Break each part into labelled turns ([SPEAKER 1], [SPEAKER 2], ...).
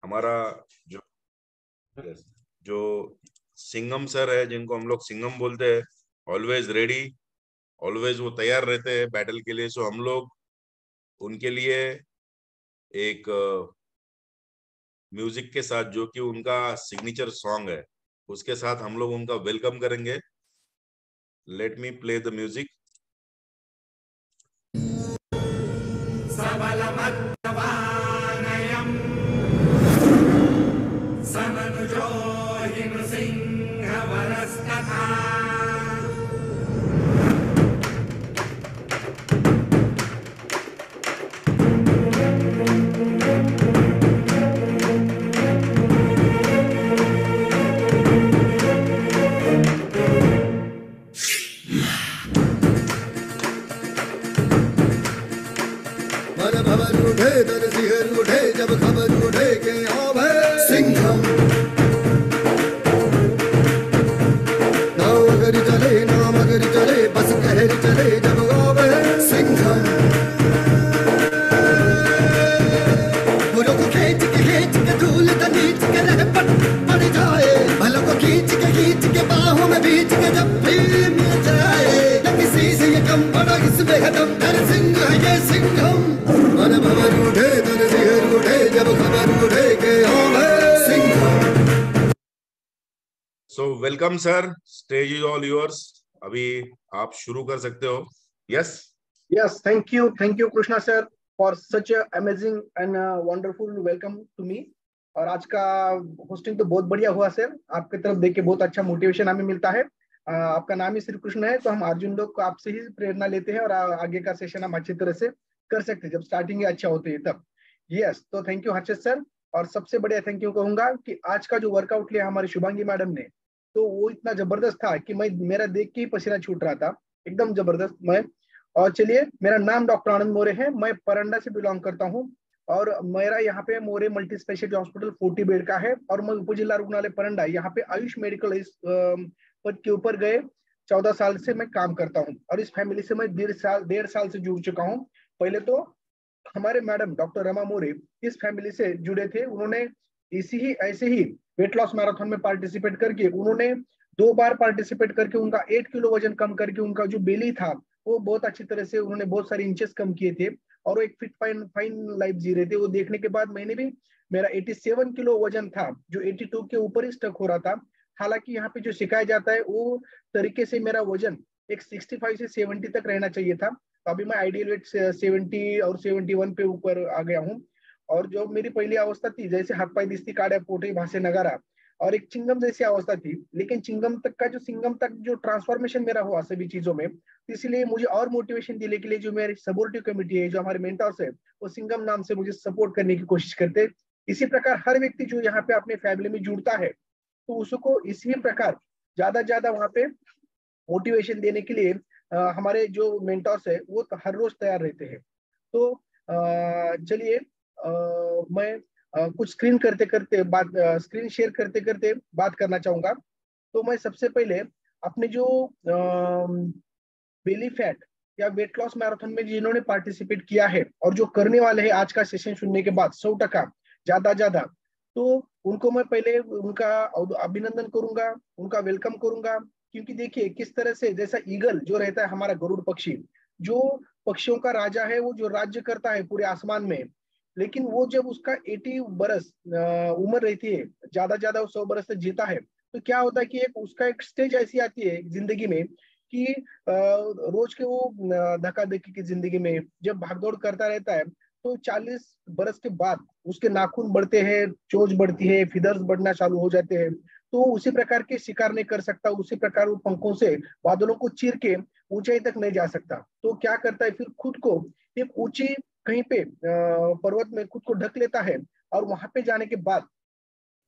[SPEAKER 1] हमारा जो जो सिंघम सर है, जिनको हम लोग सिंघम बोलते हैं, ऑलवेज रेडी, ऑलवेज वो तैयार रहते हैं बैटल के लिए। सो हम लोग उनके लिए एक म्यूजिक के साथ, जो कि उनका सिग्नेचर सॉन्ग है, उसके साथ हम लोग उनका वेलकम करेंगे। Let me play the music.
[SPEAKER 2] सबलमद्भवानयम् समनुजो हिमसिंहवरस्तथा
[SPEAKER 3] खबर उठे दर सिहर उठे जब खबर उठे के अब है सिंघम। नाव अगर चले नाम अगर चले बस कहर चले जब अब है सिंघम। बुरों को खींच के धूल नीच के रह पड़ जाए, भलों को खींच के बाहों में बीच के जब भी मिल जाए, न किसी से ये कम पड़ा इसमें है दम, डर सिंह है ये सिंघम। मन भवर उठे दर सिहर उठे जब खबर उठे के हम है Singham.
[SPEAKER 1] So welcome sir, stage is all yours. अभी आप शुरू कर सकते हो। Yes
[SPEAKER 4] yes, thank you Krishna sir for such amazing and wonderful welcome to me. और आज का होस्टिंग तो बहुत बढ़िया हुआ सर, आपकी तरफ देख के बहुत अच्छा मोटिवेशन हमें मिलता है। आपका नाम ही श्री कृष्ण है, तो हम अर्जुन लोग को आपसे ही प्रेरणा लेते हैं और आगे का सेशन हम अच्छी तरह से कर सकते हैं जब स्टार्टिंग अच्छा होती है तब। यस, तो थैंक यू हर्षद सर। और सबसे बढ़िया थैंक यू कहूंगा कि आज का जो वर्कआउट लिया हमारी शुभांगी मैडम ने, तो वो इतना जबरदस्त था कि मेरा देख के ही पसीना छूट रहा था, एकदम जबरदस्त। और चलिए, मेरा नाम डॉक्टर आनंद मोरे है, मैं परंडा से बिलोंग करता हूँ और मेरा यहाँ पे मोरे मल्टी स्पेशलिटी हॉस्पिटल 40 बेड का है और मैं उपजिला रुग्णालय परंडा यहाँ पे आयुष मेडिकल इस पद के ऊपर गए 14 साल से मैं काम करता हूँ और इस फैमिली से मैं 1.5 साल से जुड़ चुका हूँ। पहले तो हमारे मैडम डॉक्टर रमा मोरे इस फैमिली से जुड़े थे, उन्होंने ऐसे ही वेट लॉस मैराथन में पार्टिसिपेट करके उन्होंने 2 बार पार्टिसिपेट करके उनका 8 किलो वजन कम करके उनका जो बेली था वो बहुत अच्छी तरह से उन्होंने बहुत सारे इंचेस कम किए थे और वो एक फिट फाइन लाइफ जी रहे थे। वो देखने के बाद मैंने भी, मेरा 87 किलो वजन था जो 82 के ऊपर ही स्टक हो रहा था। हालांकि यहाँ पे जो सिखाया जाता है वो तरीके से मेरा वजन एक 65 से 70 तक रहना चाहिए था, तो अभी मैं आइडियल वेट 70 और 71 पे ऊपर आ गया हूँ। और जो मेरी पहली अवस्था थी, जैसे हाथ पाई दिस्ती काढ़े पोटे भाषे नगारा और एक चिंगम जैसी अवस्था थी, लेकिन चिंगम तक जो ट्रांसफॉर्मेशन मेरा हुआ सभी चीजों में, इसलिए मुझे और मोटिवेशन देने के लिए जो मेरी सपोर्टिव कमेटी है, जो हमारे मेंटर्स है, वो सिंगम नाम से मुझे सपोर्ट करने की कोशिश करते। इसी प्रकार हर व्यक्ति जो यहाँ पे अपने फैमिली में जुड़ता है तो उसको इसी प्रकार ज्यादा वहाँ पे मोटिवेशन देने के लिए हमारे जो मेंटर्स है वो हर रोज तैयार रहते हैं। तो चलिए, मैं कुछ स्क्रीन शेयर करते करते बात करना चाहूंगा। तो मैं सबसे पहले अपने जो बेली फैट या वेट लॉस मैराथन में जिन्होंने पार्टिसिपेट किया है और जो करने वाले हैं आज का सेशन सुनने के बाद 100% ज्यादा, तो उनको मैं पहले उनका अभिनंदन करूंगा, उनका वेलकम करूंगा। क्योंकि देखिए किस तरह से, जैसा ईगल जो रहता है हमारा गरुड़ पक्षी, जो पक्षियों का राजा है, वो जो राज्य करता है पूरे आसमान में, लेकिन वो जब उसका 80 बरस उम्र रहती है, ज्यादा वो 100 बरस तक जीता है, तो क्या होता है कि उसका एक स्टेज ऐसी आती है जिंदगी में कि रोज के वो धक्का धक्की की जिंदगी में जब भागदौड़ करता रहता है, तो 40 बरस के बाद उसके नाखून बढ़ते हैं, चोंच बढ़ती है, फिदर्स बढ़ना चालू हो जाते हैं। तो उसी प्रकार के शिकार नहीं कर सकता, उसी प्रकार वो पंखों से बादलों को चीर के ऊंचाई तक नहीं जा सकता। तो क्या करता है, फिर खुद को एक ऊंची कहीं पे पर्वत में खुद को ढक लेता है और वहां पे जाने के बाद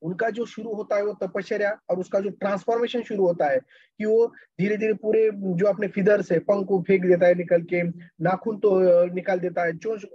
[SPEAKER 4] उनका जो शुरू होता है वो तपश्चर्या और उसका जो ट्रांसफॉर्मेशन शुरू होता है कि वो धीरे धीरे पूरे जो अपने फिदर से पंख को फेंक देता है निकल के, नाखून तो निकाल देता है, चोंच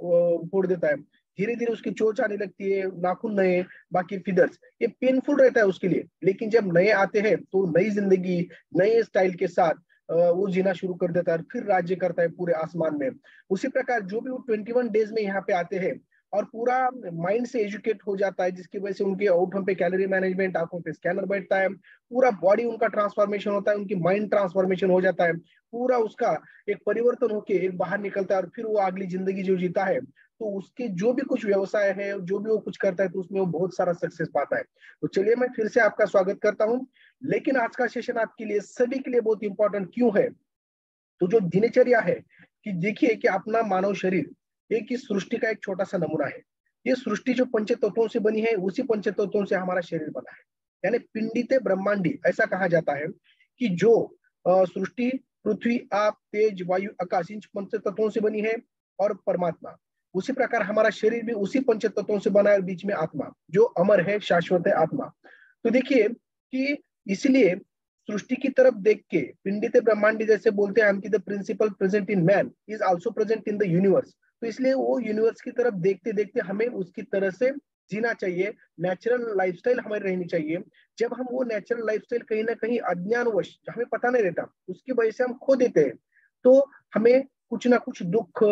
[SPEAKER 4] फोड़ देता है, धीरे धीरे उसकी चोंच आने लगती है, नाखून नए, बाकी फिदर्स, ये पेनफुल रहता है उसके लिए। लेकिन जब नए आते हैं तो नई जिंदगी नए स्टाइल के साथ वो जीना शुरू कर देता है और फिर राज्य करता है पूरे आसमान में। उसी प्रकार जो भी वो 21 डेज में यहाँ पे आते हैं, और पूरा माइंड से एजुकेट हो जाता है, जिसकी वजह से उनके आउटकम पे कैलोरी मैनेजमेंट, आंखों पे स्कैनर बैठता है, पूरा बॉडी उनका ट्रांसफॉर्मेशन होता है, उनकी माइंड ट्रांसफॉर्मेशन हो जाता है, पूरा उसका एक परिवर्तन होके एक बाहर निकलता है और फिर वो अगली जिंदगी जो जीता है, तो उसके जो भी कुछ व्यवसाय है, जो भी वो कुछ करता है, तो उसमें वो बहुत सारा सक्सेस पाता है। तो चलिए मैं फिर से आपका स्वागत करता हूँ। लेकिन आज का सेशन आपके लिए सभी के लिए बहुत इंपॉर्टेंट क्यों है? तो जो दिनचर्या है, कि देखिए कि अपना मानव शरीर एक इस सृष्टि का एक छोटा सा नमूना है। ये सृष्टि जो पंच तत्वों से बनी है, उसी पंच तत्वों से हमारा शरीर बना है। यानी पिंडिते ब्रह्मांडी ऐसा कहा जाता है कि जो सृष्टि पृथ्वी, आप, तेज, वायु, आकाश, इन पंच तत्वों से बनी है, और परमात्मा उसी प्रकार हमारा शरीर भी उसी पंच तत्वों से बना है, और बीच में आत्मा जो अमर है, शाश्वत है आत्मा। तो देखिए कि इसलिए सृष्टि की तरफ देख के पिंडित ब्रह्मांडी जैसे बोलते हैं हम कि the principle present in man is also present in the universe. तो इसलिए वो यूनिवर्स की तरफ देखते देखते हमें उसकी तरह से जीना चाहिए, नेचुरल लाइफस्टाइल हमारी रहनी चाहिए। जब हम वो नेचुरल लाइफस्टाइल कहीं ना कहीं अज्ञानवश, हमें पता नहीं रहता, उसकी वजह से हम खो देते हैं, तो हमें कुछ ना कुछ दुख,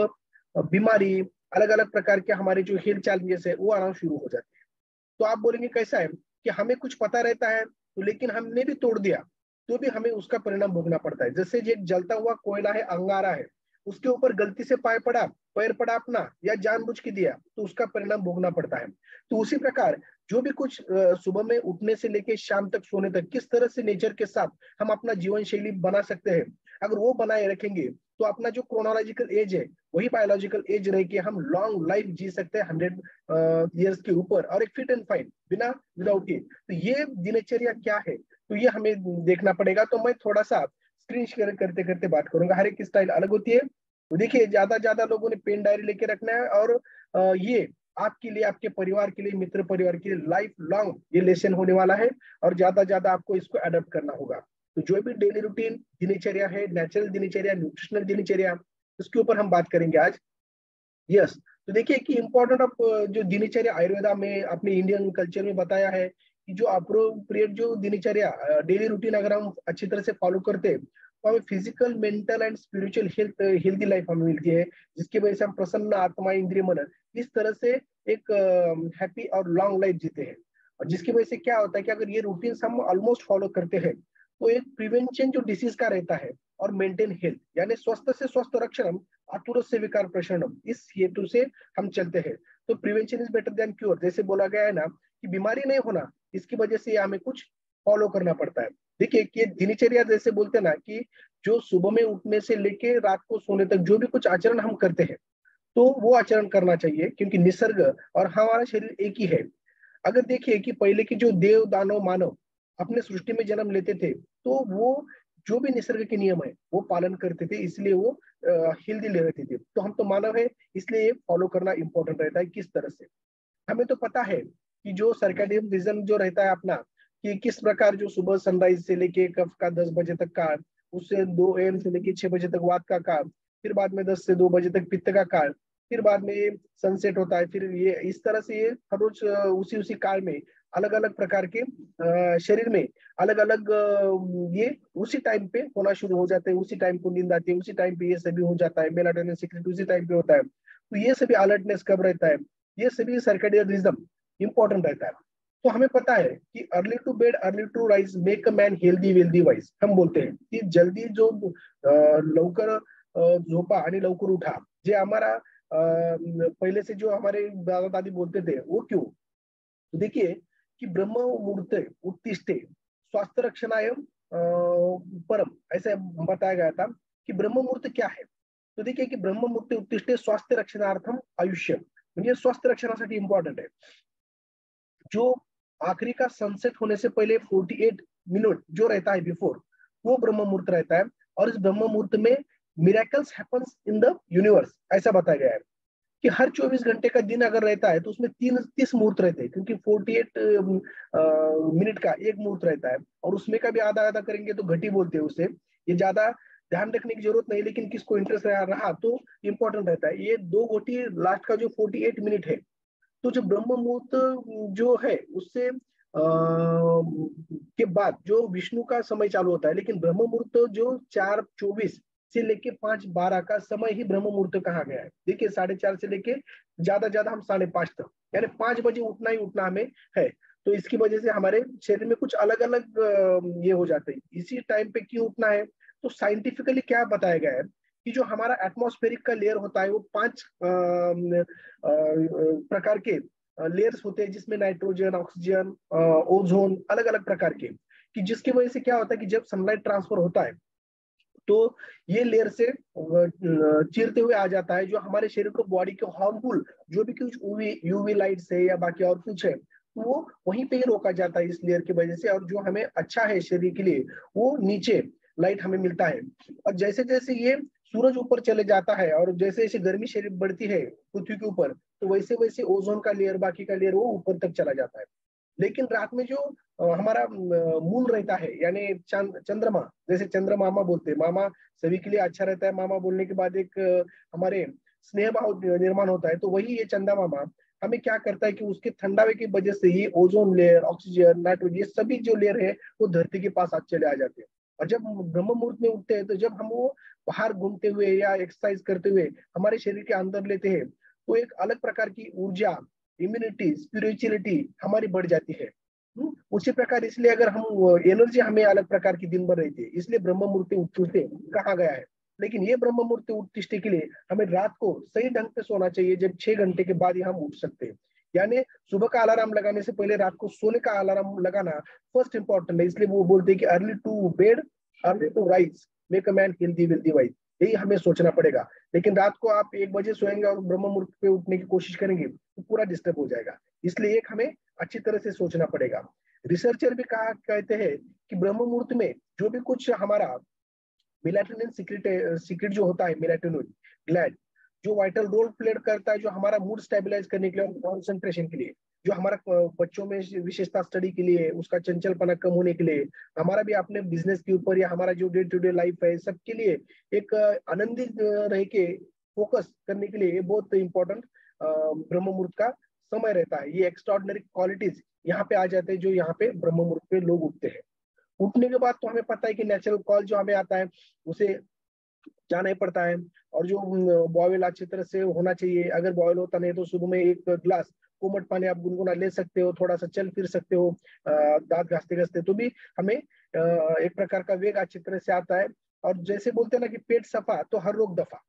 [SPEAKER 4] बीमारी, अलग अलग प्रकार के हमारे जो हेल्थ चैलेंजेस है वो आना शुरू हो जाते हैं। तो आप बोलेंगे कैसा है कि हमें कुछ पता रहता है तो लेकिन हमने भी तोड़ दिया, तो भी हमें उसका परिणाम भोगना पड़ता है। जैसे एक जलता हुआ कोयला है, अंगारा है, उसके ऊपर गलती से पैर पड़ा अपना, या जानबूझ के दिया, तो उसका परिणाम भोगना पड़ता है। तो उसी प्रकार जो भी कुछ सुबह में उठने से लेके शाम तक सोने तक किस तरह से नेचर के साथ हम अपना जीवन शैली बना सकते हैं, अगर वो बनाए रखेंगे तो अपना जो क्रोनोलॉजिकल एज है वही बायोलॉजिकल एज रह के हम लॉन्ग लाइफ जी सकते हैं, 100 ईयर्स के ऊपर, और एक फिट एंड फाइन, बिना विदाउट ये। तो ये दिनचर्या क्या है, तो ये हमें देखना पड़ेगा। तो मैं थोड़ा सा स्क्रीन शेयर करते करते बात करूंगा। हर एक स्टाइल अलग होती है। तो देखिए ज्यादा लोगों ने पेन डायरी लेके रखना है, और ये आपके लिए, आपके परिवार के लिए, मित्र परिवार के लिए लाइफ लॉन्ग ये लेसन होने वाला है, और ज्यादा आपको इसको अडॉप्ट करना होगा। तो जो भी डेली रूटीन दिनचर्या है, नेचुरल दिनचर्या, न्यूट्रिशनल दिनचर्या, उसके ऊपर हम बात करेंगे आज। यस, तो देखिए कि इम्पोर्टेंट ऑफ जो दिनचर्या आयुर्वेदा में, अपने इंडियन कल्चर में बताया है कि जो अप्रोप्रिएट जो दिनचर्या, डेली रूटीन अगर हम अच्छी तरह से फॉलो करते हैं, तो हमें physical, mental and spiritual healthy life हमें मिलती है, जिसकी वजह से हम प्रसन्न आत्मा, इंद्रिय, मन इस तरह से एक हैप्पी और लॉन्ग लाइफ जीते हैं। और जिसकी वजह से क्या होता है कि अगर ये रूटीन हम ऑलमोस्ट फॉलो करते हैं, तो एक प्रिवेंशन जो डिसीज का रहता है, और मेंटेन हेल्थ, यानी स्वस्थ से स्वस्थ रक्षणम आतुर से विकार प्रशरणम, इस हेतु से हम चलते हैं। तो prevention is better than cure, जैसे बोला गया है ना कि बीमारी नहीं होना, इसकी वजह से हमें कुछ फॉलो करना पड़ता है। देखिए कि दिनचर्या जैसे बोलते हैं ना कि जो सुबह में उठने से लेके रात को सोने तक जो भी कुछ आचरण हम करते हैं, तो वो आचरण करना चाहिए, क्योंकि निसर्ग और हमारा शरीर एक ही है। अगर देखिए कि पहले के जो देव, दानव, मानव अपने सृष्टि में जन्म लेते थे, तो वो जो भी निसर्ग के नियम है वो पालन करते थे, इसलिए वो हेल्दी रहते थे। तो हम तो मानव है, इसलिए फॉलो करना इंपॉर्टेंट रहता है। किस तरह से हमें तो पता है कि जो सर्कैडियन रिदम जो रहता है अपना, कि किस प्रकार जो सुबह सनराइज से लेके कफ का 10 बजे तक का, उससे 2 AM से लेके 6 बजे तक वात का काल, फिर बाद में 10 से 2 बजे तक पित्त का काल, फिर बाद में ये सनसेट होता है। फिर ये इस तरह से ये हर रोज उसी काल में अलग अलग प्रकार के शरीर में अलग अलग ये उसी टाइम पे होना शुरू हो जाते हैं, उसी टाइम को नींद आती है, उसी टाइम पे ये सभी हो जाता है, मेलाटोनिन सीक्रेट उसी टाइम पे होता है। तो ये सभी अलर्टनेस कब रहता है, ये सभी सर्कैडियन रिदम इंपॉर्टेंट रहता है। तो हमें पता है कि early to bed early to rise make a man healthy wealthy wise, हम बोलते हैं कि जल्दी जो लवकर झोपा आणि लवकर उठा, जे हमारा पहले से जो हमारे दादा दादी बोलते थे, वो क्यों? तो देखिए कि ब्रह्म मुहूर्त उत्तिष्ठे स्वास्थ्य रक्षणाय परम, ऐसा बताया गया था कि ब्रह्म मुहूर्त क्या है। तो देखिए कि ब्रह्म मुहूर्त उत्तिष्ठे स्वास्थ्य रक्षणार्थम आयुष्य, म्हणजे स्वास्थ्य रक्षणासाठी इंपॉर्टेंट है। जो आखिरी का सनसेट होने से पहले 48 मिनट जो रहता है बिफोर, वो ब्रह्म मुहूर्त रहता है। और इस ब्रह्म मुहूर्त में miracles happens in the universe, ऐसा बताया गया है कि हर 24 घंटे का दिन अगर रहता है तो उसमें 30 मुहूर्त रहते हैं, क्योंकि 48 मिनट का एक मुहूर्त रहता है, और उसमें का भी आधा आधा करेंगे तो घटी बोलते हैं उसे। ये ज्यादा ध्यान रखने की जरूरत नहीं, लेकिन किसको इंटरेस्ट रहा तो इंपॉर्टेंट रहता है। ये 2 घटी लास्ट का जो 48 मिनट है, तो जो ब्रह्म मुहूर्त जो है उससे के बाद जो विष्णु का समय चालू होता है, लेकिन ब्रह्म मुहूर्त जो 4:24 से लेके 5:12 का समय ही ब्रह्म मुहूर्त कहा गया है। देखिए 4:30 से लेके ज्यादा हम 5:30 तक, यानी 5 बजे उठना ही उठना हमें है। तो इसकी वजह से हमारे शरीर में कुछ अलग अलग ये हो जाते हैं। इसी टाइम पे क्यों उठना है, तो साइंटिफिकली क्या बताया गया है कि जो हमारा एटमॉस्फेरिक का लेयर होता है वो 5 प्रकार के लेयर्स होते हैं, जिसमें नाइट्रोजन, ऑक्सीजन, ओजोन, अलग अलग प्रकार के, कि जिसकी वजह से क्या होता है कि जब सनलाइट ट्रांसफर होता है तो ये लेयर से चीरते हुए आ जाता है, जो हमारे शरीर को, बॉडी को हार्मफुल जो भी कुछ यूवी लाइट से या बाकी और कुछ है, तो वो वहीं पे ही रोका जाता है इस लेयर की वजह से। और जो हमें अच्छा है शरीर के लिए वो नीचे लाइट हमें मिलता है। और जैसे जैसे ये सूरज ऊपर चले जाता है और जैसे जैसे गर्मी शरीर बढ़ती है पृथ्वी के ऊपर, तो वैसे वैसे ओजोन का लेयर, बाकी का लेयर वो ऊपर तक चला जाता है। लेकिन रात में जो हमारा मून रहता है, यानी चंद्रमा, जैसे चंद्रमामा बोलते हैं, मामा सभी के लिए अच्छा रहता है, मामा बोलने के बाद एक हमारे स्नेह भाव निर्माण होता है, तो वही ये चंदा मामा हमें क्या करता है कि उसके ठंडावे की वजह से ही ओजोन लेयर, ऑक्सीजन, नाइट्रोजन, ये सभी जो लेयर है वो धरती के पास चले आ जाते हैं। और जब ब्रह्म मुहूर्त में उठते हैं, तो जब हम वो बाहर घूमते हुए या एक्सरसाइज करते हुए हमारे शरीर के अंदर लेते हैं, तो एक अलग प्रकार की ऊर्जा, इम्यूनिटी, स्पिरिचुअलिटी हमारी बढ़ जाती है। उसी प्रकार इसलिए अगर हम एनर्जी हमें अलग प्रकार की दिन भर रहती है, इसलिए ब्रह्म मुहूर्त उत्तिष्ठे कहा गया है। लेकिन ये ब्रह्म मुहूर्त उत्तिष्ठे के लिए हमें रात को सही ढंग से सोना चाहिए, जब 6 घंटे के बाद ही हम उठ सकते हैं। यानी सुबह का अलार्म लगाने से पहले रात को सोने का अलार्म लगाना फर्स्ट इंपॉर्टेंट है। इसलिए वो बोलते हैं कि early to bed, early to rise, make a man healthy wealthy wise, यही हमें सोचना पड़ेगा। लेकिन रात को आप 1 बजे सोएंगे और ब्रह्म मुहूर्त पे उठने की कोशिश करेंगे तो पूरा डिस्टर्ब हो जाएगा। इसलिए एक हमें अच्छी तरह से सोचना पड़ेगा। रिसर्चर भी कहते हैं कि ब्रह्म मुहूर्त में जो भी कुछ हमारा मेलाटोनिन सीक्रेट जो होता है, मेलाटोनिन ग्लैंड, जो वाइटल रोल प्ले करता है, जो हमारा मूड स्टेबलाइज करने के लिए और कॉन्सेंट्रेशन के लिए, जो हमारा बच्चों में विशेषता स्टडी के लिए, उसका चंचलपना कम होने के लिए, हमारा भी अपने बिजनेस के ऊपर या हमारा जो डे टू डे लाइफ है सबके लिए एक आनंदित रह के फोकस करने के लिए ये बहुत इंपॉर्टेंट ब्रह्म मुहूर्त का समय रहता है। ये एक्स्ट्राऑर्डिनरी क्वालिटीज यहाँ पे आ जाते हैं जो यहाँ पे ब्रह्म मुहूर्त पे लोग उठते हैं। उठने के बाद तो हमें पता है कि नेचुरल कॉल जो हमें आता है उसे जाना ही पड़ता है। और जो बॉयल अच्छी तरह से होना चाहिए, अगर बॉयल होता नहीं तो सुबह में 1 गिलास कोमट पानी आप गुनगुना ले सकते हो, थोड़ा सा चल फिर सकते हो दांत घासते घासते, तो भी हमें एक प्रकार का वेग अच्छी तरह से आता है। और जैसे बोलते हैं ना कि पेट सफा तो हर रोग दफा।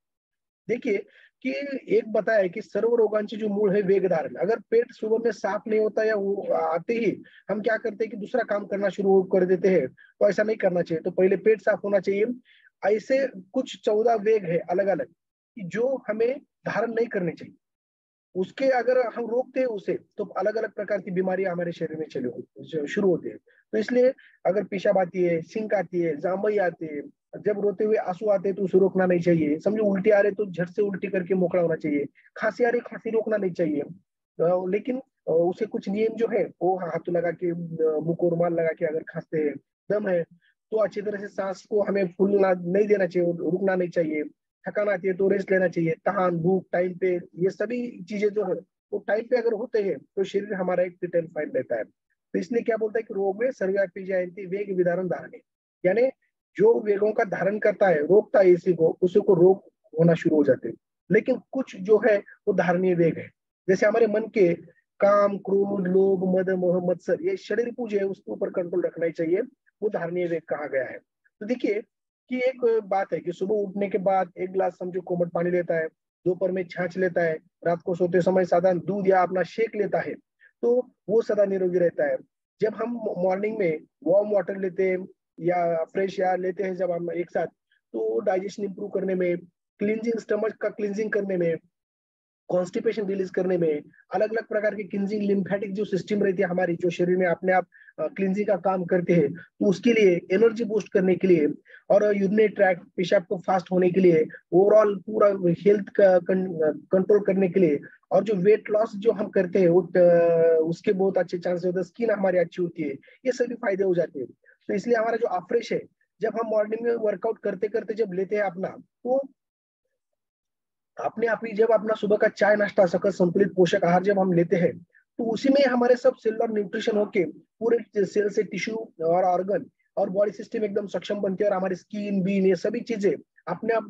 [SPEAKER 4] देखिए कि एक बताया कि सर्व रोगांची जो मूल है वेग धारण। अगर पेट सुबह में साफ नहीं होता या वो आते ही हम क्या करते हैं कि दूसरा काम करना शुरू कर देते हैं, तो ऐसा नहीं करना चाहिए। तो पहले पेट साफ होना चाहिए। ऐसे कुछ 14 वेग है अलग अलग कि जो हमें धारण नहीं करने चाहिए। उसके अगर हम रोकते हैं उसे तो अलग अलग प्रकार की बीमारियां हमारे शरीर में शुरू होती है। तो इसलिए अगर पेशाब आती है, सिंक आती है, जामई आती है, जब रोते हुए आंसू आते हैं तो उसे रोकना नहीं चाहिए। समझो उल्टी आ रहे तो झट से उल्टी करके मोकड़ा होना चाहिए। खांसी आ रही, खांसी रोकना नहीं चाहिए। लेकिन उसे कुछ नियम जो है वो हाथ लगा के, मुंह को रुमाल लगा के अगर खांसते हैं, दम है तो अच्छी तरह से सांस को हमें फूलना नहीं देना चाहिए, रुकना नहीं चाहिए। थकान आती है तो रेस्ट लेना चाहिए। तहान, भूख, टाइम पे, ये सभी चीजें जो है वो टाइम पे अगर होते हैं तो शरीर हमारा एक फिट एंड फाइन रहता है। तो इसलिए क्या बोलता है कि रोग में सर्वव्यापी जयंती वेग विधारण धारणे, यानी जो वेगों का धारण करता है, रोकता है इसी को, उसी को रोग होना शुरू हो जाते हैं। लेकिन कुछ जो है वो धारणीय वेग है। जैसे हमारे मन के काम, क्रोध, लोभ, मद, मोह, मत्सर, ये शरीर पूजे है, उसके ऊपर कंट्रोल रखना ही चाहिए। वो धारणीय वेग कहा गया है। तो देखिए कि एक बात है कि सुबह उठने के बाद 1 गिलास समझो कोमट पानी लेता है, दोपहर में छाछ लेता है, रात को सोते समय साधारण दूध या अपना शेक लेता है, तो वो सदा निरोगी रहता है। जब हम मॉर्निंग में वार्म वाटर लेते हैं या फ्रेश एयर लेते हैं जब हम एक साथ, तो डाइजेशन इंप्रूव करने में, क्लींजिंग, स्टमक का क्लींजिंग करने में, कॉन्स्टिपेशन रिलीज करने में, अलग अलग प्रकार की क्लींजिंग, लिम्फेटिक जो सिस्टम रहती है हमारी, जो शरीर में अपने आप क्लींजिंग का काम करते हैं, तो उसके लिए, एनर्जी बूस्ट करने के लिए, और यूरिनरी ट्रैक्ट, पेशाब को फास्ट होने के लिए, ओवरऑल पूरा हेल्थ का कंट्रोल करने के लिए, और जो वेट लॉस जो हम करते हैं उसके बहुत अच्छे चांसेस होते हैं, स्किन हमारी अच्छी होती है, ये सभी फायदे हो जाते हैं। तो इसलिए हमारा जो अफ्रेश है, जब हम मॉर्निंग में वर्कआउट करते करते जब लेते हैं अपना, तो अपने आप ही जब अपना सुबह का चाय नाश्ता सकल संतुलित पोषक आहार जब हम लेते हैं, तो उसी में हमारे सब सेलुलर न्यूट्रिशन होके पूरे सेल से टिश्यू और ऑर्गन और बॉडी सिस्टम एकदम सक्षम बनते हैं, और हमारी स्किन, बीन, ये सभी चीजें अपने आप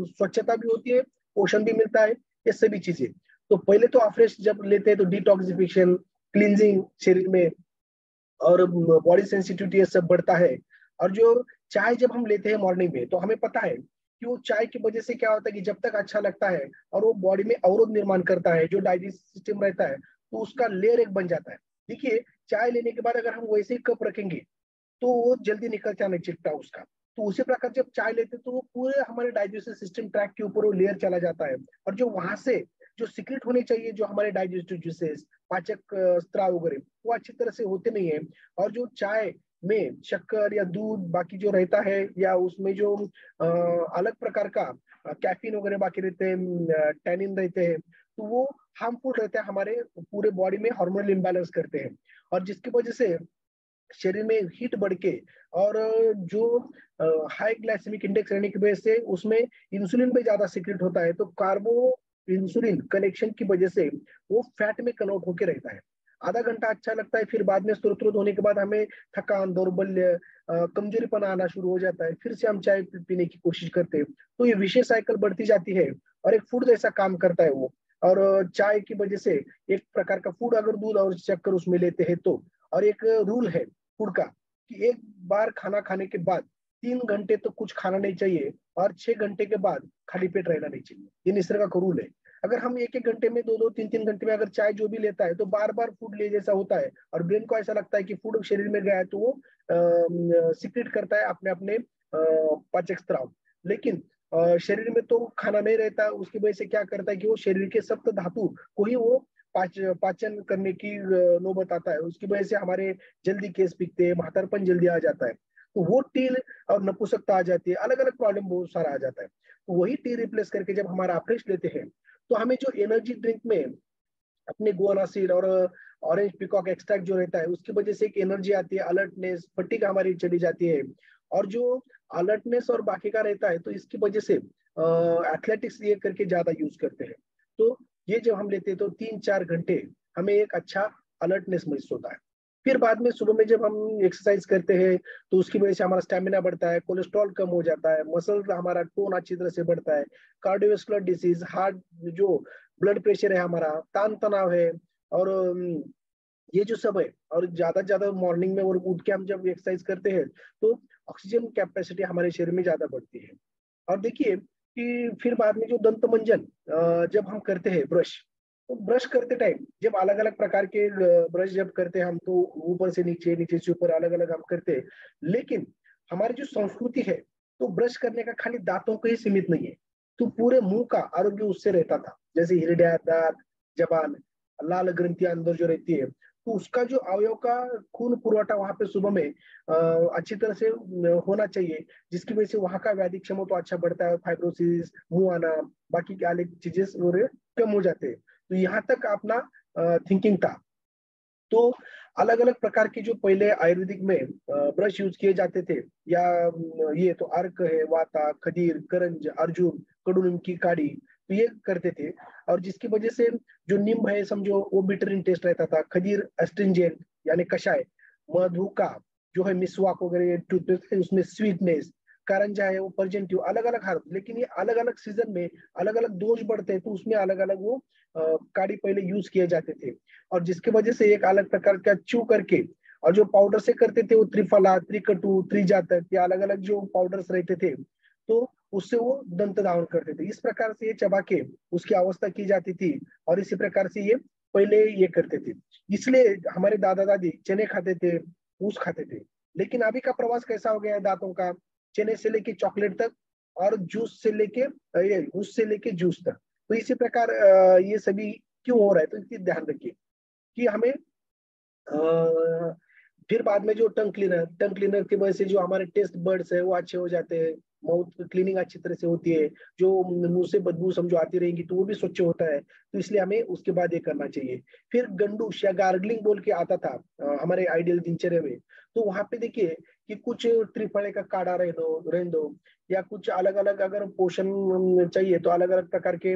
[SPEAKER 4] स्वच्छता भी होती है, पोषण भी मिलता है, ये सभी चीजें। तो पहले तो अफ्रेश जब लेते हैं तो डिटॉक्सिफिकेशन, क्लींजिंग शरीर में, और बॉडी सेंसिटिविटी ये सब बढ़ता है। और जो चाय जब हम लेते हैं मॉर्निंग में, तो हमें पता है कि वो चाय की वजह से क्या होता है कि जब तक अच्छा लगता है और वो बॉडी में अवरोध निर्माण करता है, जो डाइजेस्टिव सिस्टम रहता है, तो उसका लेयर एक बन जाता है। देखिए, चाय लेने के बाद अगर हम वैसे ही कप रखेंगे तो वो जल्दी निकलता नहीं, चिपटा उसका। तो उसी प्रकार जब चाय लेते हैं तो वो पूरे हमारे डाइजेस्टिव सिस्टम ट्रैक के ऊपर वो लेयर चला जाता है, और जो वहां से जो सीक्रेट होने चाहिए, जो हमारे डाइजेस्टिव जूसेस, पाचक स्त्राव वगैरह, वो अच्छी तरह से होते नहीं है। और जो चाय में शक्कर या दूध बाकी जो रहता है, या उसमें जो अलग प्रकार का कैफीन वगैरह बाकी रहते हैं, टैनिन रहते हैं, तो वो हार्मफुल रहते हैं, हमारे पूरे बॉडी में हार्मोनल इम्बैलेंस करते हैं। और जिसकी वजह से शरीर में हीट बढ़ के, और जो हाई ग्लाइसेमिक इंडेक्स रहने की वजह से उसमें इंसुलिन भी ज्यादा सीक्रेट होता है, तो कार्बो इंसुलिन कनेक्शन की वजह से वो फैट में कन्वर्ट होके रहता है। आधा घंटा अच्छा लगता है, फिर बाद में स्तोत्र होने के बाद हमें थकान, दौर्बल्य, कमजोरीपन आना शुरू हो जाता है, फिर से हम चाय पीने की कोशिश करते हैं। तो ये विशेष साइकिल बढ़ती जाती है, और एक फूड जैसा काम करता है वो। और चाय की वजह से एक प्रकार का फूड, अगर दूध और शक्कर उसमें लेते हैं तो, और एक रूल है फूड का कि एक बार खाना खाने के बाद 3 घंटे तो कुछ खाना नहीं चाहिए, और 6 घंटे के बाद खाली पेट रहना नहीं चाहिए। ये निसर्ग का रूल है। अगर हम एक एक घंटे में, दो दो तीन तीन घंटे में अगर चाय जो भी लेता है, तो बार बार फूड ले जैसा होता है, और ब्रेन को ऐसा लगता है कि फूड शरीर में गया है, तो वो सीक्रेट करता है अपने अपने पाचक स्त्राव। लेकिन शरीर में तो खाना नहीं रहता, उसकी वजह से क्या करता है कि वो शरीर के सप्त धातु को ही वो पाचन करने की नौबत आता है। उसकी वजह से हमारे जल्दी केस पिकते हैं, महातारपन जल्दी आ जाता है, तो वो टी और नपुंसकता आ जाती है, अलग अलग प्रॉब्लम बहुत सारा आ जाता है। तो वही टी रिप्लेस करके जब हमारा अफ्रेश लेते हैं, तो हमें जो एनर्जी ड्रिंक में अपने गुआना सीड और ऑरेंज पिकॉक एक्सट्रैक्ट जो रहता है, उसकी वजह से एक एनर्जी आती है, अलर्टनेस, फटीग हमारी चली जाती है। और जो अलर्टनेस और बाकी का रहता है, तो इसकी वजह से एथलेटिक्स ये करके ज्यादा यूज करते हैं। तो ये जब हम लेते हैं तो 3-4 घंटे हमें एक अच्छा अलर्टनेस महसूस होता है। फिर बाद में सुबह में जब हम एक्सरसाइज करते हैं, तो उसकी वजह से हमारा स्टेमिना बढ़ता है, कोलेस्ट्रॉल कम हो जाता है, मसल हमारा टोन अच्छी तरह से बढ़ता है, कार्डियोवास्कुलर डिसीज, हार्ट, जो ब्लड प्रेशर है हमारा, तान तनाव है, और ये जो सब है। और ज्यादा मॉर्निंग में और उठ के हम जब एक्सरसाइज करते हैं, तो ऑक्सीजन कैपेसिटी हमारे शरीर में ज्यादा बढ़ती है। और देखिए कि फिर बाद में जो दंत मंजन जब हम करते हैं, ब्रश, तो ब्रश करते टाइम जब अलग अलग प्रकार के ब्रश जब करते हैं हम, तो ऊपर से नीचे, नीचे से ऊपर, अलग अलग हम करते हैं। लेकिन हमारी जो संस्कृति है, तो ब्रश करने का खाली दांतों को ही सीमित नहीं है, तो पूरे मुंह का आरोग्य उससे रहता था। जैसे हृदय, दांत, जबान, लाल ग्रंथियां अंदर जो रहती है, तो उसका जो अवयव का खून पुरवठा वहां पे सुबह में अच्छी तरह से होना चाहिए, जिसकी वजह से वहां का वैदिक क्षमता तो अच्छा बढ़ता है, फाइब्रोसिस, मुंह आना, बाकी के अलग चीजें कम हो जाते हैं। तो यहाँ तक अपना थिंकिंग था। तो अलग अलग प्रकार की जो पहले आयुर्वेदिक में ब्रश यूज किए जाते थे, या ये तो अर्क है, वाता, खदीर, करंज, अर्जुन, कडुलिम की काड़ी, तो ये करते थे। और जिसकी वजह से जो नींब है समझो, वो बिटर इन टेस्ट रहता था, खदीर एस्ट्रिंजेंट यानी कषाय, मधु का जो है मिसवाक वगैरह टूथपेस्ट है, उसमें स्वीटनेस, कारंजा है वो परजेंटिव, अलग अलग हर्ब। लेकिन ये अलग अलग सीजन में अलग अलग दोष बढ़ते हैं, तो उसमें अलग अलग वो काढ़ी पहले यूज किए जाते थे। और जिसकी वजह से एक अलग प्रकार का चू करके, और जो पाउडर से करते थे वो त्रिफला, त्रिकटु, त्रिजातक, या अलग अलग जो पाउडर्स रहते थे, तो उससे वो दंत धावन करते थे। इस प्रकार से ये चबा के उसकी अवस्था की जाती थी, और इसी प्रकार से ये पहले ये करते थे। इसलिए हमारे दादा दादी चने खाते थे, ऊस खाते थे। लेकिन अभी का प्रवास कैसा हो गया है दांतों का, चने से लेके चॉकलेट तक, और जूस से लेके ये ऊस से लेके जूस तक। तो इसी प्रकार ये सभी क्यों हो रहा है, तो इसकी ध्यान रखिए कि हमें फिर बाद में जो टंग क्लीनर की वजह से जो हमारे टेस्ट बर्ड्स है वो अच्छे हो जाते हैं, माउथ क्लीनिंग अच्छी तरह से होती है, जो मुंह से बदबू समझो आती रहेगी तो वो भी स्वच्छ होता है। तो इसलिए हमें उसके बाद ये करना चाहिए। फिर गंडूश या गार्गलिंग बोल के आता था हमारे आइडियल दिनचर्या में। तो वहां पे देखिए कि कुछ त्रिफले का काढ़ा रहने दो, या कुछ अलग अलग अगर पोषण चाहिए तो अलग अलग प्रकार के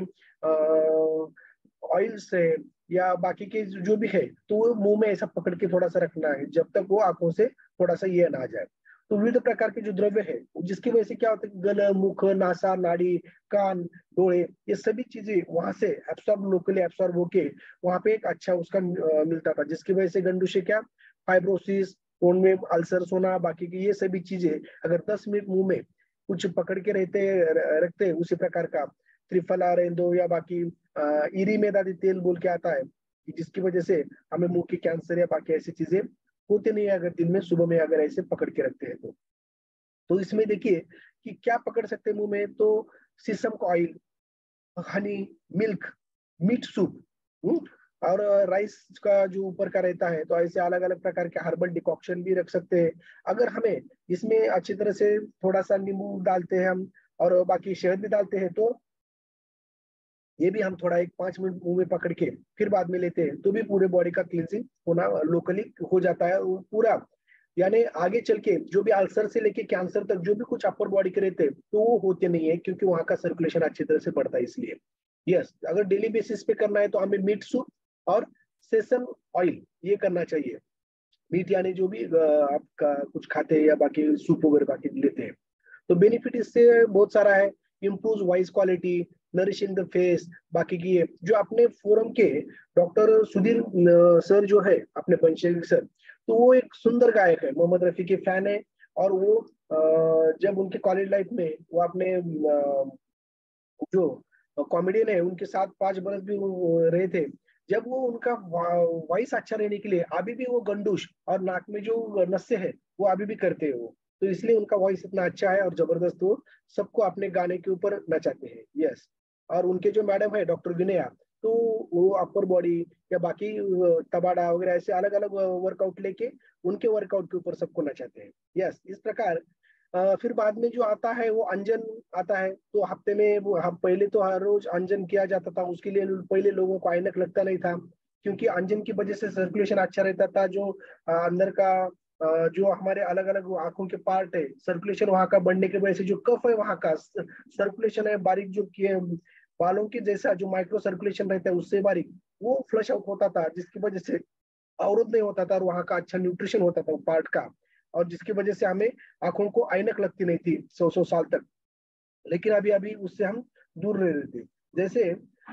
[SPEAKER 4] ऑयल्स है, या बाकी के जो भी है, तो वो मुंह में ऐसा पकड़ के थोड़ा सा रखना है, जब तक वो आंखों से थोड़ा सा ये ना आ जाए। तो विविध प्रकार के जो द्रव्य है जिसकी वजह से क्या होता है, गला, मुख, नासा, नाड़ी, कान, डोळे, ये सभी चीजें वहां से एब्सॉर्ब, लोकली एब्सॉर्ब होके वहां पे एक अच्छा उसका मिलता था, जिसकी वजह से गंडू से क्या फाइब्रोसिस, खून में अल्सर्स होना, बाकी की ये सभी चीजें अगर 10 मिनट मुंह में कुछ पकड़ के रखते उसी प्रकार का त्रिफला, रेंदो या बाकी इरी मेदादी तेल बोल के आता है, जिसकी वजह से हमें मुंह की कैंसर या बाकी ऐसी चीजें होते नहीं है अगर दिन में सुबह में अगर ऐसे पकड़ के रखते हैं तो इसमें देखिए कि क्या पकड़ सकते हैं मुंह में, तो सीसम का oil, honey, milk, meat soup, और राइस का जो ऊपर का रहता है, तो ऐसे अलग अलग प्रकार के हर्बल डिकॉक्शन भी रख सकते हैं। अगर हमें इसमें अच्छी तरह से थोड़ा सा नींबू डालते हैं हम और बाकी शहद भी डालते हैं, तो ये भी हम थोड़ा 1-5 मिनट मुंह में पकड़ के फिर बाद में लेते हैं, तो भी पूरे बॉडी का क्लींजिंग होना लोकली हो जाता है पूरा। यानी आगे चल के जो भी अल्सर से लेके कैंसर तक जो भी कुछ अपर बॉडी के रहते हैं तो वो होते नहीं है, क्योंकि वहां का सर्कुलेशन अच्छी तरह से बढ़ता है इसलिए। यस, अगर डेली बेसिस पे करना है तो हमें मीट सूप और सेसम ऑयल ये करना चाहिए। मीट यानी जो भी आपका कुछ खाते हैं या बाकी सूप वगैरह बाकी लेते हैं, तो बेनिफिट इससे बहुत सारा है। Improve voice quality, nourishing the face, बाकी की जो अपने फोरम के डॉक्टर सुधीर सर जो है अपने पंचेल सर, तो वो एक सुंदर गायक है, मोहम्मद रफी के फैन है। और वो जब उनके कॉलेज लाइफ में वो अपने जो कॉमेडियन है उनके साथ 5 बरस भी वो रहे थे, जब वो उनका वॉइस अच्छा रहने के लिए अभी भी वो गंडूश और नाक में जो नसें है वो अभी भी करते हैं वो, तो इसलिए उनका वॉइस इतना अच्छा है और जबरदस्त वो सबको अपने गाने के ऊपर नचाते हैं। यस, और उनके जो मैडम है डॉक्टर विनया, तो वो अपर बॉडी या बाकी तबाड़ा वगैरह ऐसे अलग अलग वर्कआउट लेके उनके वर्कआउट के ऊपर सबको नचाते हैं। यस, इस प्रकार फिर बाद में जो आता है वो अंजन आता है, तो हफ्ते में वो हम पहले तो हर रोज अंजन किया जाता था, उसके लिए पहले लोगों को ऐनक लगता नहीं था, क्योंकि अंजन की वजह से सर्कुलेशन अच्छा रहता था। जो अंदर का जो हमारे अलग अलग आंखों के पार्ट है, सर्कुलेशन वहां का बढ़ने की वजह से जो कफ है वहां का सर्कुलेशन है बारीक, जो बालों के जैसा जो माइक्रो सर्कुलेशन रहता है उससे बारीक वो फ्लश आउट होता था, जिसकी वजह से अवरोध नहीं होता था और वहां का अच्छा न्यूट्रिशन होता था पार्ट का, और जिसकी वजह से हमें आंखों को ऐनक लगती नहीं थी 100 साल तक। लेकिन अभी अभी उससे हम दूर रह रहे थे। जैसे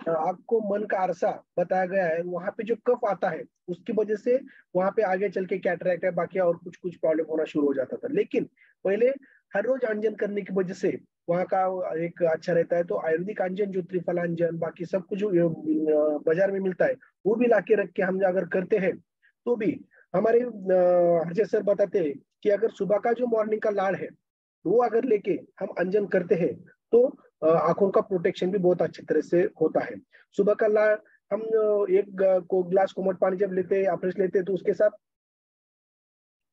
[SPEAKER 4] आंख को मन का अरसा बताया गया है, वहां पे जो कफ आता है उसकी वजह से वहां पे आगे चल के कैटरैक्ट है बाकी और कुछ कुछ प्रॉब्लम होना शुरू हो जाता था। लेकिन पहले हर रोज अंजन करने की वजह से वहां का एक अच्छा रहता है। तो आयुर्वेदिक अंजन जो त्रिफलांजन बाकी सब कुछ जो बाजार में मिलता है वो भी लाके रख के हम अगर करते हैं तो भी हमारे हर्षद सर बताते हैं कि अगर सुबह का जो मॉर्निंग का लाड़ है वो अगर लेके हम अंजन करते हैं तो आंखों का प्रोटेक्शन भी बहुत अच्छी तरह से होता है। सुबह का लाड़ हम एक ग्लास कोमट पानी जब लेते हैं अफ्रेश लेते हैं तो उसके साथ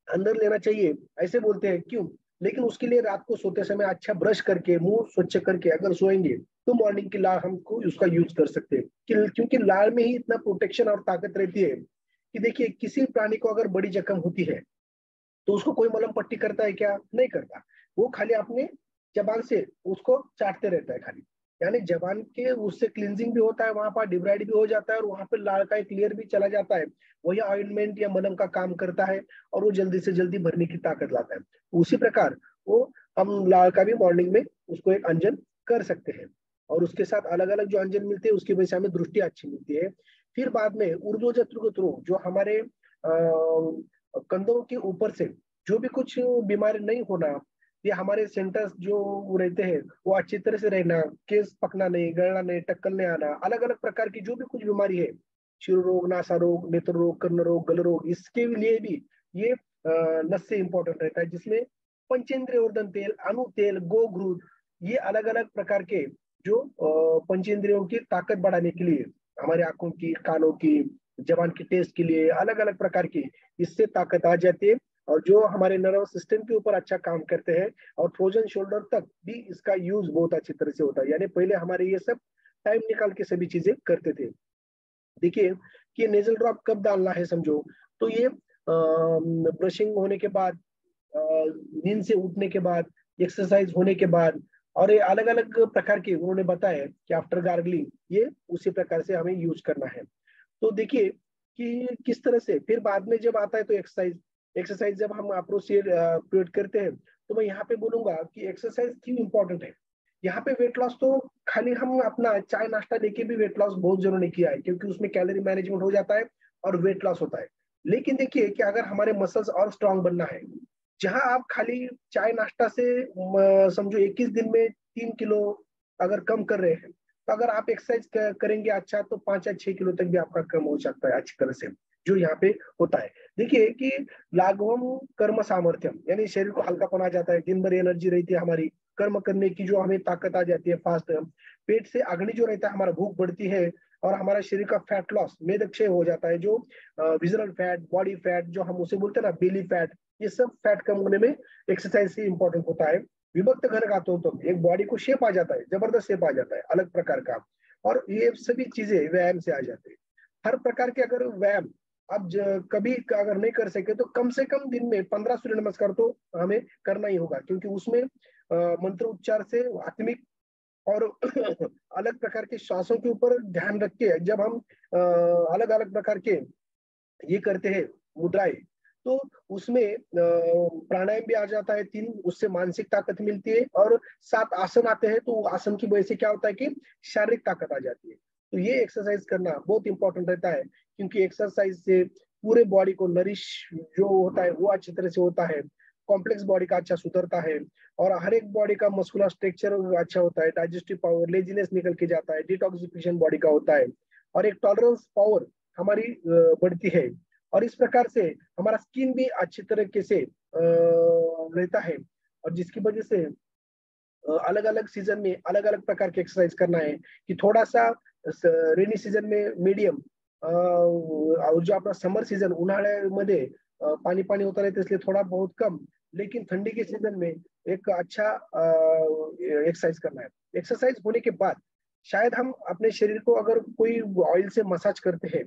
[SPEAKER 4] अंदर लेना चाहिए ऐसे बोलते हैं, क्यों? लेकिन उसके लिए रात को सोते समय अच्छा ब्रश करके मुंह स्वच्छ करके अगर सोएंगे तो मॉर्निंग की लाड़ हमको उसका यूज कर सकते हैं, क्योंकि लाड़ में ही इतना प्रोटेक्शन और ताकत रहती है कि देखिए किसी प्राणी को अगर बड़ी जख्म होती है तो उसको कोई मलहम पट्टी करता है क्या? नहीं करता, वो खाली अपने जबान से उसको चाटते रहता है खाली, यानी जबान के उससे क्लींजिंग भी होता है, वहां पर डिब्राइड भी हो जाता है और वहां पे लाड़ का एक लेयर भी चला जाता है, वही ऑइंटमेंट या मलहम का काम करता है और वो जल्दी से जल्दी भरने की ताकत लाता है। उसी प्रकार वो हम लाड़ का भी मॉर्निंग में उसको एक अंजन कर सकते हैं और उसके साथ अलग अलग जो अंजन मिलते हैं उसकी वजह से हमें दृष्टि अच्छी मिलती है। फिर बाद में ऊर्ध्व जत्रुगत्रो जो हमारे कंधों के ऊपर से जो भी कुछ बीमारी नहीं होना, ये हमारे सेंटर्स जो रहते हैं वो अच्छी तरह से रहना, केस पकना नहीं, गलना नहीं, टक्कल नहीं आना, अलग अलग प्रकार की जो भी कुछ बीमारी है, शिरो रोग, नासा रोग, नेत्र रोग, कर्ण रोग, गल रोग, इसके लिए भी ये नस से इंपॉर्टेंट रहता है, जिसमें पंचेंद्रिय वर्धन तेल, अनु तेल, गोघृत, ये अलग अलग प्रकार के जो पंचेंद्रियों की ताकत बढ़ाने के लिए, हमारे आंखों की, कानों की, जबान की टेस्ट के लिए अलग अलग प्रकार की इससे ताकत आ जाती है और जो हमारे नर्वस सिस्टम के ऊपर अच्छा काम करते हैं और फ्रोजन शोल्डर तक भी इसका यूज बहुत अच्छी तरह से होता है। यानी पहले हमारे ये सब टाइम निकाल के सभी चीजें करते थे। देखिए कि नेजल ड्रॉप कब डालना है समझो, तो ये ब्रशिंग होने के बाद, नींद से उठने के बाद, एक्सरसाइज होने के बाद, और ये अलग अलग प्रकार के उन्होंने बताया कि आफ्टर गार्गलिंग ये उसी प्रकार से हमें यूज करना है। तो देखिए कि किस तरह से फिर बाद में जब आता है तो एक्सरसाइज, एक्सरसाइज जब हम अप्रोच करते हैं, तो मैं यहाँ पे बोलूंगा कि एक्सरसाइज क्यों इंपॉर्टेंट है। यहाँ पे वेट लॉस तो खाली हम अपना चाय नाश्ता लेके भी वेट लॉस बहुत जरूर नहीं किया है, क्योंकि उसमें कैलोरी मैनेजमेंट हो जाता है और वेट लॉस होता है। लेकिन देखिए कि अगर हमारे मसल्स और स्ट्रांग बनना है, जहां आप खाली चाय नाश्ता से समझो 21 दिन में 3 किलो अगर कम कर रहे हैं, तो अगर आप एक्सरसाइज करेंगे अच्छा, तो 5 या 6 किलो तक भी आपका कम हो सकता है अच्छी तरह से, जो यहाँ पे होता है। देखिए कि लाघवम कर्म सामर्थ्यम, यानी शरीर को हल्कापन आ जाता है, दिन भर एनर्जी रहती है हमारी, कर्म करने की जो हमें ताकत आ जाती है फास्ट। पेट से अग्नि जो रहता है हमारा, भूख बढ़ती है, और हमारा शरीर का फैट लॉस, मेदक्षय हो जाता है, जो विजरल फैट, बॉडी फैट जो हम उसे बोलते हैं ना, बेली फैट, ये सब फैट कम होने में एक्सरसाइज से इंपॉर्टेंट होता है। विभक्त घर का तो एक बॉडी को शेप आ जाता है, जबरदस्त शेप आ जाता है अलग प्रकार का, और ये सभी चीजें व्यायाम से आ जाते हैं। हर प्रकार के अगर व्यायाम आप कभी अगर नहीं कर सके, तो कम से कम दिन में 15 सूर्य नमस्कार तो हमें करना ही होगा, क्योंकि उसमें मंत्र उच्चार से आत्मिक और अलग प्रकार के श्वासों के ऊपर ध्यान रख के जब हम अलग अलग प्रकार के ये करते हैं मुद्राएं, तो उसमें प्राणायाम भी आ जाता है 3, उससे मानसिक ताकत मिलती है, और 7 आसन आते हैं, तो आसन की वजह से क्या होता है कि शारीरिक ताकत आ जाती है। तो ये एक्सरसाइज करना बहुत इंपॉर्टेंट रहता है, क्योंकि एक्सरसाइज से पूरे बॉडी को नरिश जो होता है वो अच्छी तरह से होता है, कॉम्प्लेक्स बॉडी का अच्छा सुधरता है, और हर एक बॉडी का मस्कुलर स्ट्रक्चर अच्छा होता है, डाइजेस्टिव पावर, लेजीनेस निकल के जाता है, डिटॉक्सिफिकेशन बॉडी का होता है, और एक टॉलरेंस पावर हमारी बढ़ती है, और इस प्रकार से हमारा स्किन भी अच्छी तरीके से रहता है। और जिसकी वजह से अलग अलग सीजन में अलग अलग प्रकार के एक्सरसाइज करना है, कि थोड़ा सा रेनी सीजन में मीडियम, और जो अपना समर सीजन उन्हाळ्यामध्ये पानी पानी होता रहता है, इसलिए थोड़ा बहुत कम, लेकिन ठंडी के सीजन में एक अच्छा एक्सरसाइज करना है। एक्सरसाइज होने के बाद शायद हम अपने शरीर को अगर कोई ऑयल से मसाज करते हैं,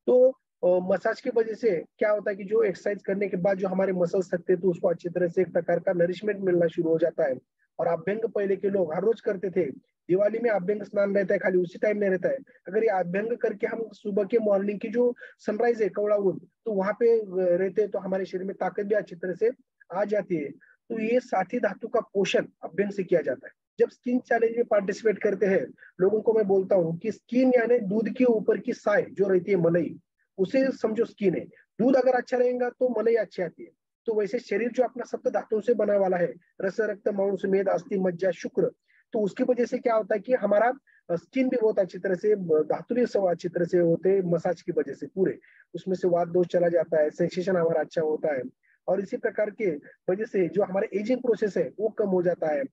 [SPEAKER 4] तो मसाज की वजह से क्या होता है कि जो एक्सरसाइज करने के बाद जो हमारे मसल्स थकते हैं, तो उसको अच्छी तरह से एक प्रकार का नरिशमेंट मिलना शुरू हो जाता है। और अभ्यंग पहले के लोग हर रोज करते थे, दिवाली में अभ्यंग स्नान रहता है, खाली उसी टाइम में रहता है। अगर ये अभ्यंग करके हम सुबह के मॉर्निंग की जो सनराइज है कवड़ा उन, तो वहां पे रहते हैं, तो हमारे शरीर में ताकत भी अच्छी तरह से आ जाती है। तो ये साथी धातु का पोषण अभ्यंग से किया जाता है। जब स्किन चैलेंज में पार्टिसिपेट करते हैं लोगों को मैं बोलता हूँ कि स्किन यानी दूध के ऊपर की साय जो रहती है मलाई, उसे समझो स्किन है। दूध अगर अच्छा रहेगा तो मलाई अच्छी आती है। तो वैसे शरीर जो अपना सप्त धातुओं से बना वाला है, रस, रक्त, मांस, मेद, अस्थि, मज्जा, शुक्र, तो उसकी वजह से क्या होता है कि हमारा स्किन भी बहुत अच्छी तरह से, धातु भी सब अच्छी तरह से होते हैं मसाज की वजह से, पूरे उसमें से वात दोष चला जाता है, सेंसेशन हमारा अच्छा होता है, और इसी प्रकार के वजह से जो हमारे एजिंग प्रोसेस है वो कम हो जाता है,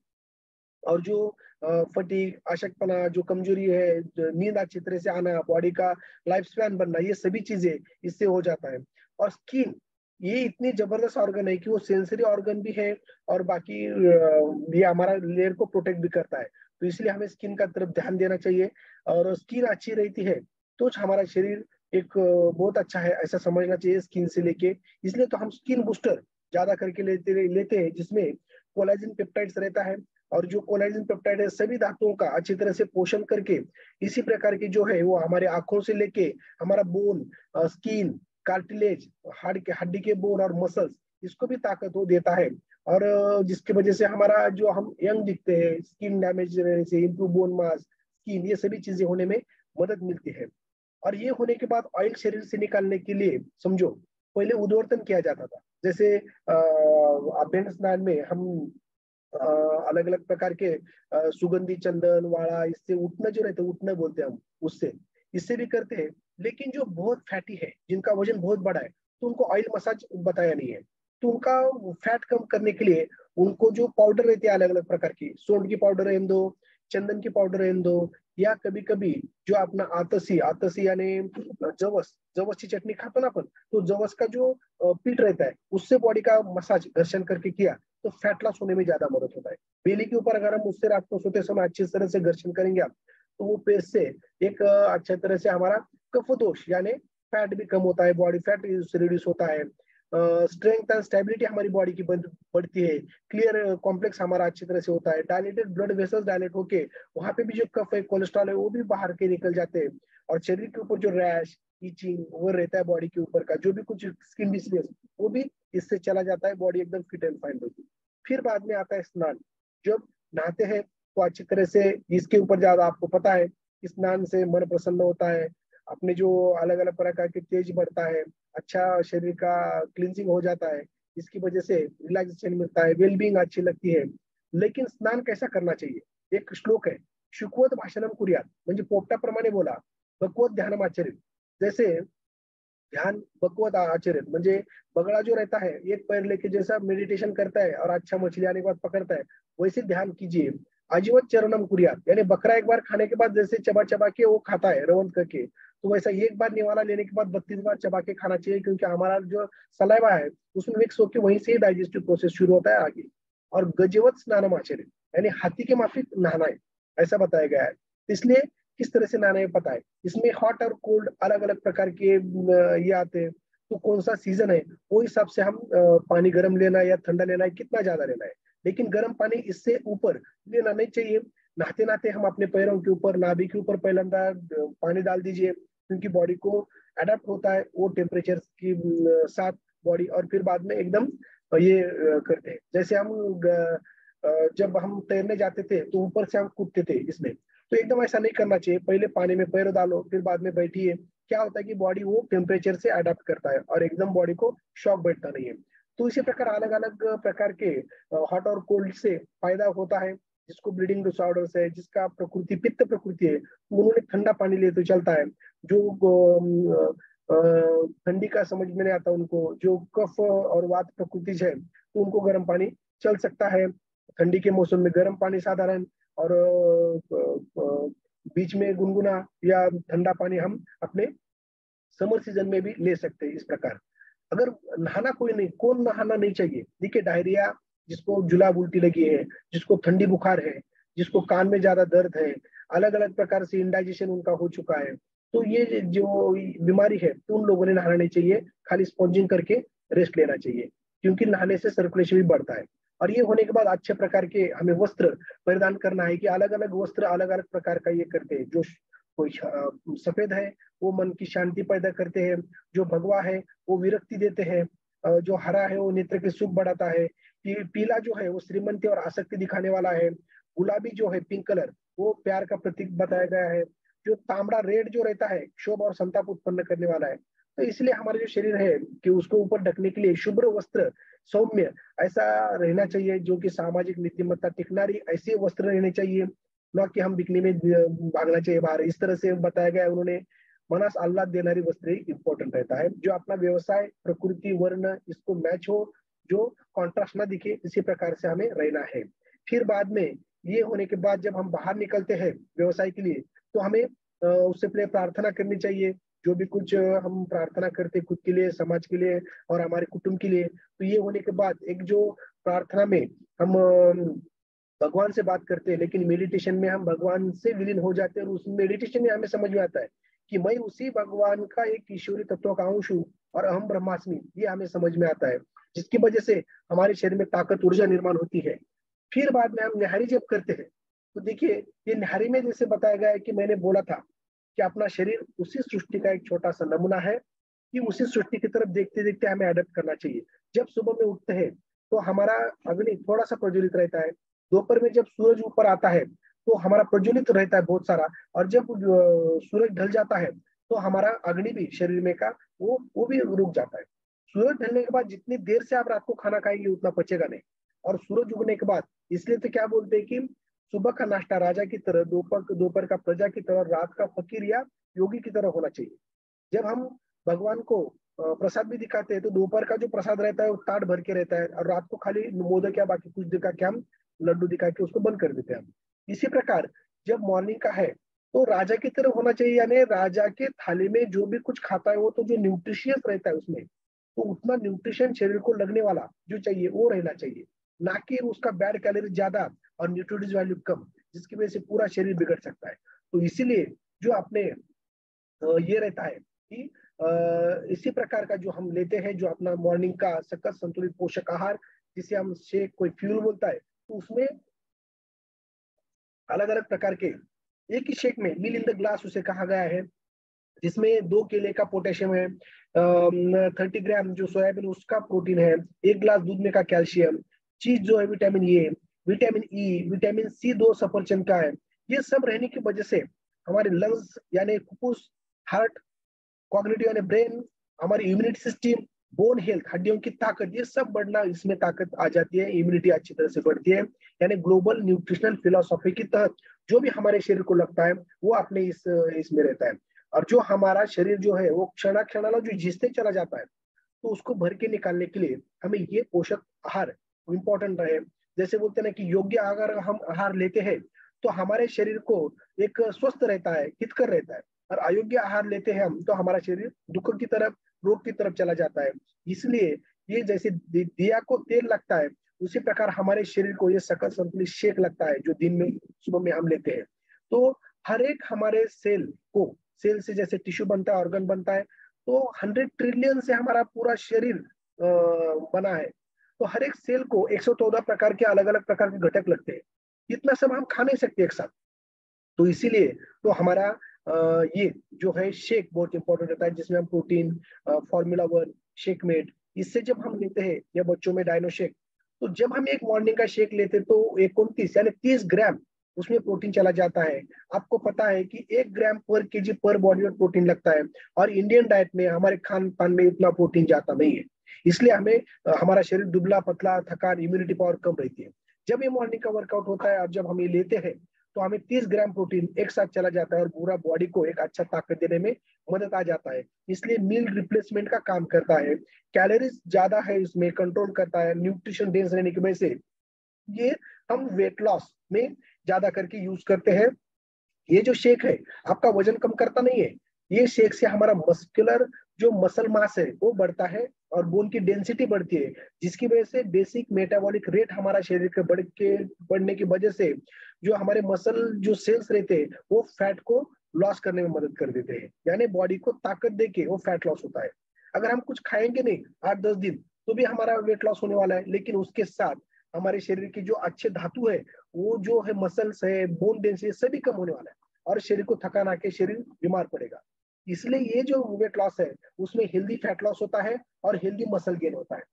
[SPEAKER 4] और जो फटीग, अशक्तपना, जो कमजोरी है, नींद अच्छी तरह से आना, बॉडी का लाइफ स्पैन बनना, ये सभी चीजें इससे हो जाता है। और स्किन ये इतनी जबरदस्त ऑर्गन है कि वो सेंसरी ऑर्गन भी है, और बाकी ये हमारा लेयर को प्रोटेक्ट भी करता है। तो इसलिए हमें स्किन का तरफ ध्यान देना चाहिए, और स्किन अच्छी रहती है तो हमारा शरीर एक बहुत अच्छा है, ऐसा समझना चाहिए स्किन से लेके। इसलिए तो हम स्किन बूस्टर ज्यादा करके लेते हैं, जिसमें कोलेजन पेप्टाइड्स रहता है, और जो कोलेजन पेप्टाइड है सभी धातुओं का अच्छी तरह से पोषण करके, इसी प्रकार की जो है वो हमारे आंखों से लेके हमारा बोन, स्किन, कार्टिलेज, हड्डी के बोन और मसल्स, इसको भी ताकत वो देता है। और जिसकी वजह से हमारा जो हम यंग दिखते हैं, स्किन डैमेज रहने से, इम्प्रूव बोन मास, स्किन, ये सभी चीजें होने में मदद मिलती है। और ये होने के बाद ऑयल शरीर से निकालने के लिए समझो पहले उद्वर्तन किया जाता था। जैसे अभ्यंग स्नान में हम अलग अलग प्रकार के सुगंधी चंदन वाला, इससे उठना जो रहता है, उठना बोलते हैं हम उससे, इससे भी करते हैं। लेकिन जो बहुत फैटी है, जिनका वजन बहुत बड़ा है, तो उनको ऑयल मसाज बताया नहीं है। तो उनका फैट कम करने के लिए उनको जो पाउडर रहती है अलग अलग प्रकार की, सौंठ की पाउडर रहने दो, चंदन की पाउडर रहने दो, या कभी कभी जो अपना आतसी, आतसी यानी जवस, जवस की चटनी खाते ना अपन, तो जवस का जो पीठ रहता है उससे बॉडी का मसाज घर्षण करके किया, तो फैट लॉस होने में ज्यादा मदद होता है। बेली के ऊपर अगर हम उससे रात को सोते समय अच्छी तरह से घर्षण करेंगे आप, तो वो पेट से एक अच्छे तरह से हमारा कफ दोष यानी फैट भी कम होता है, बॉडी फैट रिड्यूस होता है, स्ट्रेंथ एंड स्टेबिलिटी हमारी बॉडी की बढ़ती है, क्लियर कॉम्प्लेक्स हमारा अच्छी तरह से होता है, डायलेटेड ब्लड वेसल्स डायलेट होके वहां पे भी जो कफ है, कोलेस्ट्रॉल है, वो भी बाहर के निकल जाते हैं। और शरीर के ऊपर जो रैश, इचिंग वो रहता है बॉडी के ऊपर का, जो भी कुछ स्किन डिसीज वो भी इससे चला जाता है, बॉडी एकदम फिट एंड फाइन होती है। फिर बाद में आता है स्नान। जब नहाते हैं तो अच्छी तरह से, इसके ऊपर ज्यादा आपको पता है, स्नान से मन प्रसन्न होता है, अपने जो अलग अलग प्रकार के तेज बढ़ता है, अच्छा शरीर का क्लींजिंग हो जाता है, इसकी वजह से रिलैक्सेशन मिलता है, वेलबींग अच्छी लगती है। लेकिन स्नान कैसा करना चाहिए? एक श्लोक है, शुकवत भाषणम कुर्यात, म्हणजे पोपटाप्रमाणे बोला, बकवत ध्यानम आचरित। जैसे ध्यान बकवत आचरित, म्हणजे बगड़ा जो रहता है एक पैर लेके जैसा मेडिटेशन करता है और अच्छा मछली आने के बाद पकड़ता है, वैसे ध्यान कीजिए। आजीवन चरणम कुरियात, यानी बकरा एक बार खाने के बाद जैसे चबा चबा के वो खाता है रवंत करके, तो वैसा एक बार निवाला लेने के बाद 32 बार चबा के खाना चाहिए, क्योंकि हमारा जो सलाइवा है उसमें मिक्स होकर वहीं से डाइजेस्टिव प्रोसेस शुरू होता है आगे। और गजवत स्नानम आचरित, यानी हाथी के माफिक नहाना है, ऐसा बताया गया है। इसलिए किस तरह से नहाना है पता है, इसमें हॉट और कोल्ड अलग अलग प्रकार के ये आते हैं, तो कौन सा सीजन है वो हिसाब से हम पानी गर्म लेना है या ठंडा लेना है, कितना ज्यादा लेना है। लेकिन गर्म पानी इससे ऊपर लेना नहीं चाहिए। नहाते नहाते हम अपने पैरों के ऊपर, नाभि के ऊपर पहले पानी डाल दीजिए, क्योंकि बॉडी को अडेप्ट होता है वो टेम्परेचर की साथ बॉडी, और फिर बाद में एकदम ये करते हैं। जैसे हम जब हम तैरने जाते थे तो ऊपर से हम कूदते थे इसमें, तो एकदम ऐसा नहीं करना चाहिए। पहले पानी में पैर डालो, फिर बाद में बैठिए। क्या होता है कि बॉडी वो टेम्परेचर से अडेप्ट करता है और एकदम बॉडी को शॉक बैठता नहीं है। तो इसी प्रकार अलग अलग प्रकार के हॉट और कोल्ड से फायदा होता है। जिसको ब्लीडिंग डिसऑर्डर्स है, जिसका प्रकृति पित्त प्रकृति है, तो उन्होंने ठंडा पानी ले तो चलता है। जो ठंडी का समझ में नहीं आता उनको, जो कफ और वात प्रकृति है, तो उनको गर्म पानी चल सकता है। ठंडी के मौसम में गर्म पानी साधारण, और बीच में गुनगुना या ठंडा पानी हम अपने समर सीजन में भी ले सकते हैं। इस प्रकार अगर नहाना कोई नहीं, कौन नहाना नहीं चाहिए? देखिए डायरिया, जिसको जुलाब उल्टी लगी है, जिसको ठंडी बुखार है, जिसको कान में ज्यादा दर्द है, अलग अलग प्रकार से इंडाइजेशन उनका हो चुका है, तो ये जो बीमारी है तो उन लोगों ने नहाना नहीं चाहिए, खाली स्पॉन्जिंग करके रेस्ट लेना चाहिए, क्योंकि नहाने से सर्कुलेशन भी बढ़ता है। और ये होने के बाद अच्छे प्रकार के हमें वस्त्र परिधान करना है, कि अलग अलग वस्त्र अलग अलग प्रकार का ये करते हैं। जो कोई सफेद है वो मन की शांति पैदा करते हैं, जो भगवा है वो विरक्ति देते हैं, जो हरा है वो नेत्र के सुख बढ़ाता है, पीला जो है वो श्रीमंती और आसक्ति दिखाने वाला है, गुलाबी जो है पिंक कलर वो प्यार का प्रतीक बताया गया है, जो तांबड़ा रेड जो रहता है क्षोभ और संताप उत्पन्न करने वाला है। तो इसलिए हमारा जो शरीर है कि उसको ऊपर ढकने के लिए शुभ्र वस्त्र, सौम्य ऐसा रहना चाहिए, जो कि सामाजिक नीतिमत्ता टिकनारी ऐसे वस्त्र रहने चाहिए, न कि हम बिकनी में भागना चाहिए बाहर। इस तरह से बताया गया उन्होंने, मनास आह्लाद देनारी वस्त्र इंपॉर्टेंट रहता है, जो अपना व्यवसाय प्रकृति वर्ण इसको मैच हो, जो कॉन्ट्रास्ट ना दिखे, इसी प्रकार से हमें रहना है। फिर बाद में ये होने के बाद जब हम बाहर निकलते हैं व्यवसाय के लिए, तो हमें उससे पहले प्रार्थना करनी चाहिए। जो भी कुछ हम प्रार्थना करते खुद के लिए, समाज के लिए और हमारे कुटुंब के लिए, तो ये होने के बाद एक जो प्रार्थना में हम भगवान से बात करते हैं, लेकिन मेडिटेशन में हम भगवान से विलीन हो जाते हैं, और उस मेडिटेशन में हमें समझ में आता है कि मैं उसी भगवान का एक ईश्वरी तत्व का अंश हूँ और अहम ब्रह्मास्मि, ये हमें समझ में आता है, जिसकी वजह से हमारे शरीर में ताकत ऊर्जा निर्माण होती है। फिर बाद में हम निहारी जब करते हैं, तो देखिए ये निहारी में जैसे बताया गया है कि मैंने बोला था कि अपना शरीर उसी सृष्टि का एक छोटा सा नमूना है, कि उसी सृष्टि की तरफ देखते देखते हमें अडेप्ट करना चाहिए। जब सुबह में उठते हैं तो हमारा अग्नि थोड़ा सा प्रज्वलित रहता है, दोपहर में जब सूरज ऊपर आता है तो हमारा प्रज्वलित रहता है बहुत सारा, और जब सूरज ढल जाता है तो हमारा अग्नि भी शरीर में का वो भी रुक जाता है। सूरज ढलने के बाद जितनी देर से आप रात को खाना खाएंगे उतना पचेगा नहीं, और सूरज उगने के बाद, इसलिए तो क्या बोलते हैं कि सुबह का नाश्ता राजा की तरह, दोपहर का प्रजा की तरह, रात का फकीर या योगी की तरह होना चाहिए। जब हम भगवान को प्रसाद भी दिखाते हैं तो दोपहर का जो प्रसाद रहता है वो ताट भर के रहता है, और रात को खाली मोदक या बाकी कुछ दिखा के हम लड्डू दिखा के उसको बंद कर देते हैं हम। इसी प्रकार जब मॉर्निंग का है तो राजा की तरह होना चाहिए, यानी राजा के थाली में जो भी कुछ खाता है वो तो जो न्यूट्रिशियस रहता है उसमें, तो उतना न्यूट्रिशन शरीर को लगने वाला जो चाहिए वो रहना चाहिए, ना कि उसका बैड कैलोरी ज्यादा और न्यूट्रिएंट्स वैल्यू कम, जिसकी वजह से पूरा शरीर बिगड़ सकता है। तो इसीलिए जो अपने ये रहता है कि इसी प्रकार का जो हम लेते हैं, जो अपना मॉर्निंग का सकत संतुलित पोषक आहार, जिसे हम शेक कोई फ्यूल बोलता है, तो उसमें अलग अलग प्रकार के एक ही शेक में मील इन द ग्लास उसे कहा गया है, जिसमें 2 केले का पोटेशियम है, 30 ग्राम जो सोयाबीन उसका प्रोटीन है, 1 ग्लास दूध में का कैल्शियम, चीज जो है vitamin A, vitamin E, vitamin C 2 सफरचंद का है। ये सब रहने की वजह से हमारे लंग्स यानी फुफ्फुस, हार्ट, कॉग्निटिव यानी ब्रेन, हमारी इम्यूनिटी सिस्टम, बोन हेल्थ, हड्डियों की ताकत, ये सब बढ़ना, इसमें ताकत आ जाती है, इम्यूनिटी अच्छी तरह से बढ़ती है। यानी ग्लोबल न्यूट्रिशनल फिलोसॉफी के तहत जो भी हमारे शरीर को लगता है वो अपने इसमें रहता है। और जो हमारा शरीर जो है वो क्षणा क्षणाला जो जिससे चला जाता है, तो उसको भर के निकालने के लिए हमें ये पोषक आहार इंपॉर्टेंट रहे। जैसे बोलते हैं ना कि योग्य अगर हम आहार लेते हैं तो हमारे शरीर को एक स्वस्थ रहता है, हितकर रहता है। और अयोग्य आहार लेते हैं हम तो हमारा शरीर दुख की तरफ, रोग की तरफ चला जाता है। इसलिए ये जैसे दिया को तेल लगता है, उसी प्रकार हमारे शरीर को ये सकल संतुलित शेक लगता है जो दिन में सुबह में हम लेते हैं। तो हर एक हमारे सेल से जैसे टिश्यू बनता है, ऑर्गन बनता है, तो 100 ट्रिलियन से हमारा पूरा शरीर बना है। तो हर एक सेल को 114 प्रकार के अलग अलग प्रकार के घटक लगते हैं। इतना सब हम खा नहीं सकते एक साथ। तो इसीलिए तो हमारा ये जो है शेक बहुत इंपॉर्टेंट रहता है, जिसमें हम प्रोटीन, फॉर्मूला 1, शेकमेट, इससे जब हम लेते हैं, या बच्चों में डायनो शेक, तो जब हम एक मॉर्निंग का शेक लेते हैं तो 29 यानी 30 ग्राम उसमें प्रोटीन चला जाता है। आपको पता है कि 1 ग्राम पर केजी पर बॉडी में प्रोटीन लगता है, और इंडियन डाइट में हमारे खान पान में इतना प्रोटीन जाता नहीं है। इसलिए हमें हमारा शरीर दुबला पतला, थकान, इम्यूनिटी पावर कम रहती है। जब ये मॉर्निंग का वर्कआउट होता है और जब हम ये लेते हैं तो हमें 30 ग्राम प्रोटीन एक साथ चला जाता है और पूरा बॉडी को एक अच्छा ताकत देने में मदद आ जाता है। इसलिए मील रिप्लेसमेंट का काम करता है। कैलोरीज ज्यादा है इसमें, कंट्रोल करता है, न्यूट्रिशन डेंस रहने की वजह से ये हम वेट लॉस में ज्यादा करके यूज करते हैं। ये जो शेक है आपका वजन कम करता नहीं है, ये शेक से हमारा मस्कुलर जो मसल मास है वो बढ़ता है और बोन की डेंसिटी बढ़ती है, जिसकी वजह से बेसिक मेटाबॉलिक रेट हमारा शरीर के बढ़ने की वजह से जो हमारे मसल जो सेल्स रहते हैं वो फैट को लॉस करने में मदद कर देते हैं। यानी बॉडी को ताकत देके वो फैट लॉस होता है। अगर हम कुछ खाएंगे नहीं 8-10 दिन तो भी हमारा वेट लॉस होने वाला है, लेकिन उसके साथ हमारे शरीर की जो अच्छे धातु है, वो जो है मसल्स है, बोन डेंसिटी, सभी कम होने वाला है और शरीर को थकान आके शरीर बीमार पड़ेगा। इसलिए ये जो वेट लॉस है उसमें हेल्दी फैट लॉस होता है और हेल्दी मसल गेन होता है।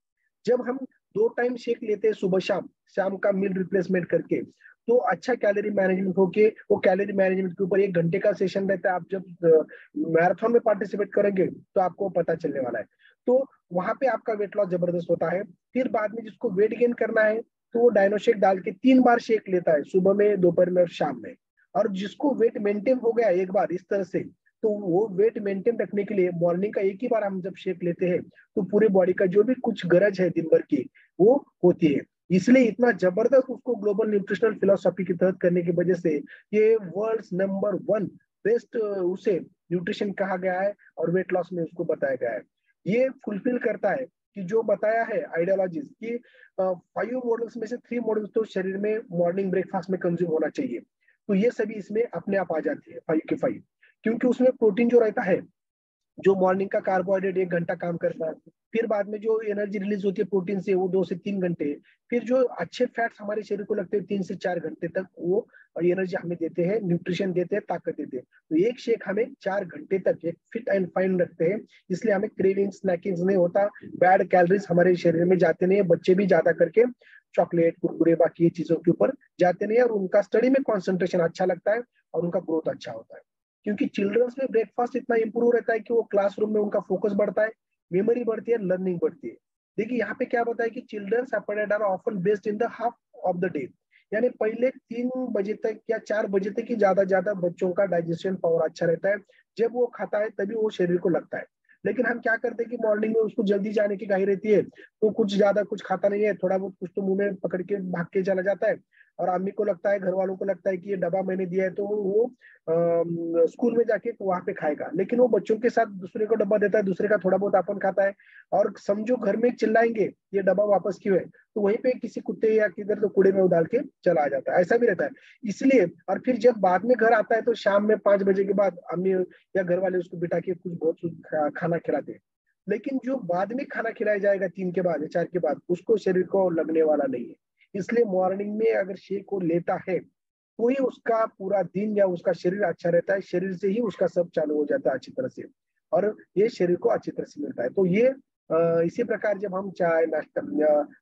[SPEAKER 4] जब हम 2 टाइम शेक लेते हैं, सुबह शाम, शाम का मील रिप्लेसमेंट करके, तो अच्छा कैलोरी मैनेजमेंट होके, वो कैलोरी मैनेजमेंट के ऊपर 1 घंटे का सेशन रहता है। आप जब मैराथन में पार्टिसिपेट करेंगे तो आपको पता चलने वाला है। तो वहां पे आपका वेट लॉस जबरदस्त होता है। फिर बाद में जिसको वेट गेन करना है तो वो डायनो शेक डाल के 3 बार शेक लेता है, सुबह में, दोपहर में और शाम में। और जिसको वेट मेंटेन हो गया एक बार इस तरह से, तो वो वेट मेंटेन रखने के लिए मॉर्निंग का एक ही बार हम जब शेक लेते हैं तो पूरे बॉडी का जो भी कुछ गरज है दिन भर की वो होती है। इसलिए इतना जबरदस्त उसको ग्लोबल न्यूट्रिशनल फिलोसॉफी के तहत करने की वजह से ये वर्ल्ड नंबर 1 बेस्ट उसे न्यूट्रिशन कहा गया है और वेट लॉस में उसको बताया गया है। ये फुलफिल करता है कि जो बताया है आइडियोलॉजीज की 5 मॉडल्स में से 3 मॉडल्स तो शरीर में मॉर्निंग ब्रेकफास्ट में कंज्यूम होना चाहिए। तो ये सभी इसमें अपने आप आ जाती है 5 के 5, क्योंकि उसमें प्रोटीन जो रहता है, जो मॉर्निंग का कार्बोहाइड्रेट 1 घंटा काम करता है, फिर बाद में जो एनर्जी रिलीज होती है प्रोटीन से वो 2 से 3 घंटे, फिर जो अच्छे फैट्स हमारे शरीर को लगते हैं 3 से 4 घंटे तक वो एनर्जी हमें देते हैं, न्यूट्रिशन देते हैं, ताकत देते हैं। तो एक शेक हमें 4 घंटे तक एक फिट एंड फाइन रखते हैं। इसलिए हमें क्रेविंग, स्नैकिंग नहीं होता, बैड कैलोरीज हमारे शरीर में जाते नहीं है। बच्चे भी ज्यादा करके चॉकलेट, कुरकुरे, बाकी चीजों के ऊपर जाते नहीं है और उनका स्टडी में कॉन्सेंट्रेशन अच्छा लगता है और उनका ग्रोथ अच्छा होता है। क्योंकि चिल्ड्रंस में ब्रेकफास्ट इतना इंप्रूव रहता है कि वो क्लासरूम में उनका फोकस बढ़ता है, मेमोरी बढ़ती है, लर्निंग बढ़ती है। देखिए यहाँ पे क्या बताया कि childrens are often based in the half of the day, यानी पहले 3 बजे तक या 4 बजे तक ही ज्यादा बच्चों का डाइजेशन पावर अच्छा रहता है। जब वो खाता है तभी वो शरीर को लगता है। लेकिन हम क्या करते हैं कि मॉर्निंग में उसको जल्दी जाने की गाही रहती है, तो कुछ ज्यादा कुछ खाता नहीं है, थोड़ा बहुत कुछ तो मुंह में पकड़ के भाग के चला जाता है। और अम्मी को लगता है, घर वालों को लगता है कि ये डब्बा मैंने दिया है तो वो स्कूल में जाके वहां पे खाएगा, लेकिन वो बच्चों के साथ दूसरे को डब्बा देता है, दूसरे का थोड़ा बहुत अपन खाता है। और समझो घर में चिल्लाएंगे ये डब्बा वापस क्यों है, तो वहीं पे किसी कुत्ते या किधर तो कूड़े में वो डाल के चला आ जाता है। ऐसा भी रहता है। इसलिए और फिर जब बाद में घर आता है तो शाम में 5 बजे के बाद अम्मी या घर वाले उसको बिठा के कुछ बहुत खाना खिलाते हैं। लेकिन जो बाद में खाना खिलाया जाएगा 3 के बाद या 4 के बाद, उसको शरीर को लगने वाला नहीं है। इसलिए मॉर्निंग में अगर शेक को लेता है तो ही उसका पूरा दिन या उसका शरीर अच्छा रहता है, शरीर से ही उसका सब चालू हो जाता है अच्छी तरह से, और ये शरीर को अच्छी तरह से मिलता है। तो ये इसी प्रकार जब हम चाय नाश्ता,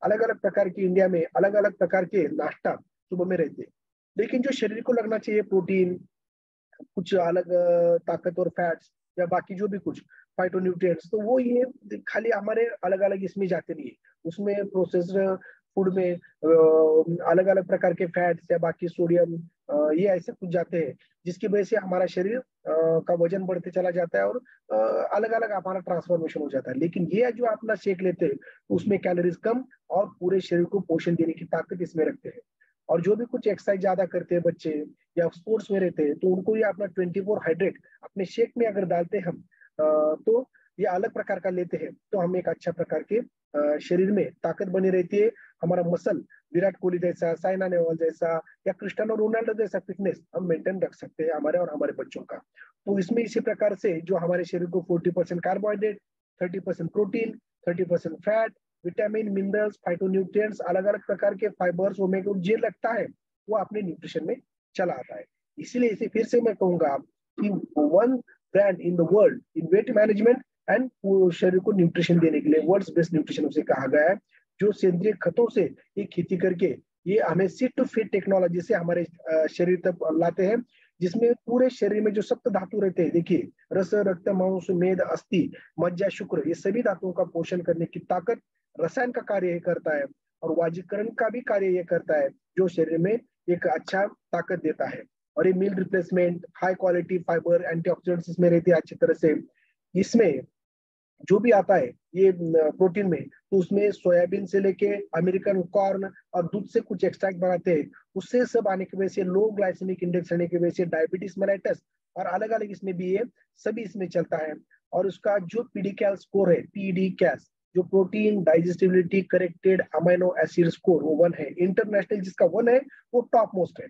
[SPEAKER 4] अलग अलग प्रकार की इंडिया में अलग अलग प्रकार के नाश्ता सुबह में रहते हैं, लेकिन जो शरीर को लगना चाहिए प्रोटीन, कुछ अलग ताकतवर फैट्स या बाकी जो भी कुछ फाइटोन्यूट्रिएंट्स, तो वो ये खाली हमारे अलग अलग इसमें जाते नहीं है। उसमें प्रोसेस्ड फूड में अलग अलग प्रकार के फैट्स या बाकी सोडियम ये ऐसे कुछ जाते हैं, जिसकी वजह से हमारा शरीर का वजन बढ़ते चला जाता है और अलग अलग हमारा ट्रांसफॉर्मेशन हो जाता है। लेकिन ये जो अपना शेक लेते हैं उसमें कैलोरीज कम और पूरे शरीर को पोषण देने की ताकत इसमें रखते हैं। और जो भी कुछ एक्सरसाइज ज्यादा करते हैं बच्चे या स्पोर्ट्स में रहते हैं, तो उनको ये अपना 24 हाइड्रेट अपने शेक में अगर डालते हैं हम, तो ये अलग प्रकार का लेते हैं, तो हम एक अच्छा प्रकार के शरीर में ताकत बनी रहती है। हमारा मसल विराट कोहली जैसा, साइना नेहवाल जैसा या क्रिस्टियानो रोनाल्डो जैसा फिटनेस हम मेंटेन रख सकते हैं हमारे और हमारे बच्चों का। तो इसमें इसी प्रकार से जो हमारे शरीर को 40% carbohydrate, 30% protein, 30% fat, vitamin, minerals, phytonutrients, अलग अलग प्रकार के फाइबर्स, ओमेगा जे लगता है, वो अपने न्यूट्रिशन में चला आता है। इसीलिए इसे फिर से मैं कहूंगा कि one brand in the world in weight management and शरीर को न्यूट्रिशन देने के लिए वर्ल्ड्स बेस्ट न्यूट्रिशन उसे कहा गया है, जो सेंद्रीय खतों से ये खेती करके ये हमें सीड टू फीड टेक्नोलॉजी से हमारे शरीर तक लाते हैं, जिसमें पूरे शरीर में जो सप्त धातु रहते हैं, देखिए रस, रक्त, मांस, मेद, अस्थि, मज्जा, शुक्र, ये सभी धातुओं का पोषण करने की ताकत रसायन का कार्य ये करता है, और वाजीकरण का भी कार्य ये करता है, जो शरीर में एक अच्छा ताकत देता है। और ये meal replacement, high quality fibre, antioxidants इसमें रहती है अच्छी तरह से। इसमें जो भी आता है ये प्रोटीन में, तो उसमें सोयाबीन से लेके अमेरिकन कॉर्न और दूध से कुछ एक्सट्रैक्ट बनाते हैं, उससे सब आने की वजह से लो ग्लाइसेमिक इंडेक्स रहने की वजह से डायबिटीज मेलाइटस और अलग अलग इसमें भी ये सभी इसमें चलता है। और उसका जो पीडी कैल स्कोर है, पीडी कैस, जो protein digestibility corrected amino acid score, वो 1 है। इंटरनेशनल जिसका 1 है वो टॉप मोस्ट है।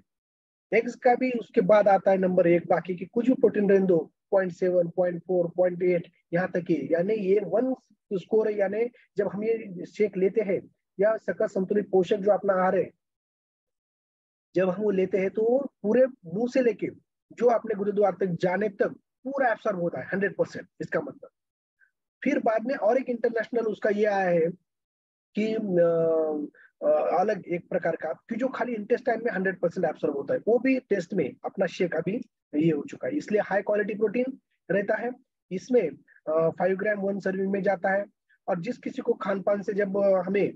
[SPEAKER 4] एग्स का भी उसके बाद आता है नंबर 1, बाकी की कुछ भी प्रोटीन रहने दो 0.7, 0.4, 0.8 यहाँ तक ही, यानी ये 1 स्कोर है। यानी जब हम ये शेक लेते हैं या सकल संतुलित पोषक जो अपना आहार है, जब हम वो लेते हैं तो पूरे मुंह से लेके जो अपने गुरुद्वार तक जाने तक पूरा एब्सॉर्ब होता है 100%, इसका मतलब। फिर बाद में और एक इंटरनेशनल उसका ये आया है कि अलग एक प्रकार का कि जो खाली इंटेस्टाइन में 100% एब्सॉर्ब होता है, वो भी टेस्ट में अपना शेक अभी ये हो चुका है। इसलिए हाई क्वालिटी प्रोटीन रहता है इसमें, 5 ग्राम 1 सर्विंग में जाता है। और जिस किसी को खान पान से जब हमें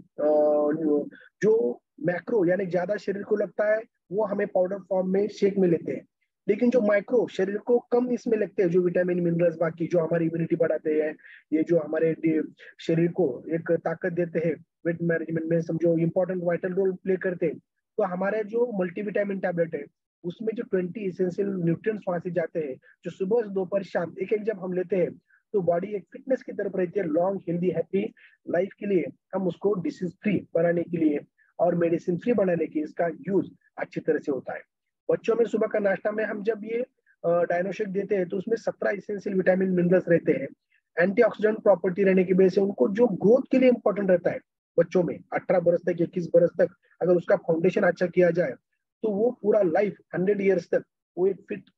[SPEAKER 4] जो मैक्रो यानी ज्यादा शरीर को लगता है, वो हमें पाउडर फॉर्म में शेक में लेते हैं। लेकिन जो माइक्रो शरीर को कम इसमें लगते हैं, जो विटामिन, मिनरल्स, बाकी जो हमारी इम्यूनिटी बढ़ाते हैं, ये जो हमारे शरीर को एक ताकत देते हैं, वेट मैनेजमेंट में समझो इंपॉर्टेंट वाइटल रोल प्ले करते हैं, तो हमारे जो मल्टीविटामिन टैबलेट है उसमें जो 20 इसेंशियल न्यूट्रिएंट्स वहां से जाते हैं, जो सुबह दोपहर शाम एक एक जब हम लेते हैं, तो बॉडी एक फिटनेस की तरफ रहती है। लॉन्ग हेल्दी हैप्पी लाइफ के लिए हम उसको डिसीज फ्री बनाने के लिए और मेडिसिन फ्री बनाने के इसका यूज अच्छी तरह से होता है। बच्चों में सुबह का नाश्ता में हम जब ये डायनोशेक देते हैं, तो उसमें 17 इसेंशियल विटामिन मिनरल्स रहते हैं। एंटीऑक्सीडेंट प्रॉपर्टी रहने की वजह से उनको जो ग्रोथ के लिए इंपॉर्टेंट रहता है बच्चों में 18 बरस तक, 21 बरस तक अगर उसका फाउंडेशन अच्छा किया जाए, तो वो पूरा लाइफ 100 ईयर्स तक वो एक फिट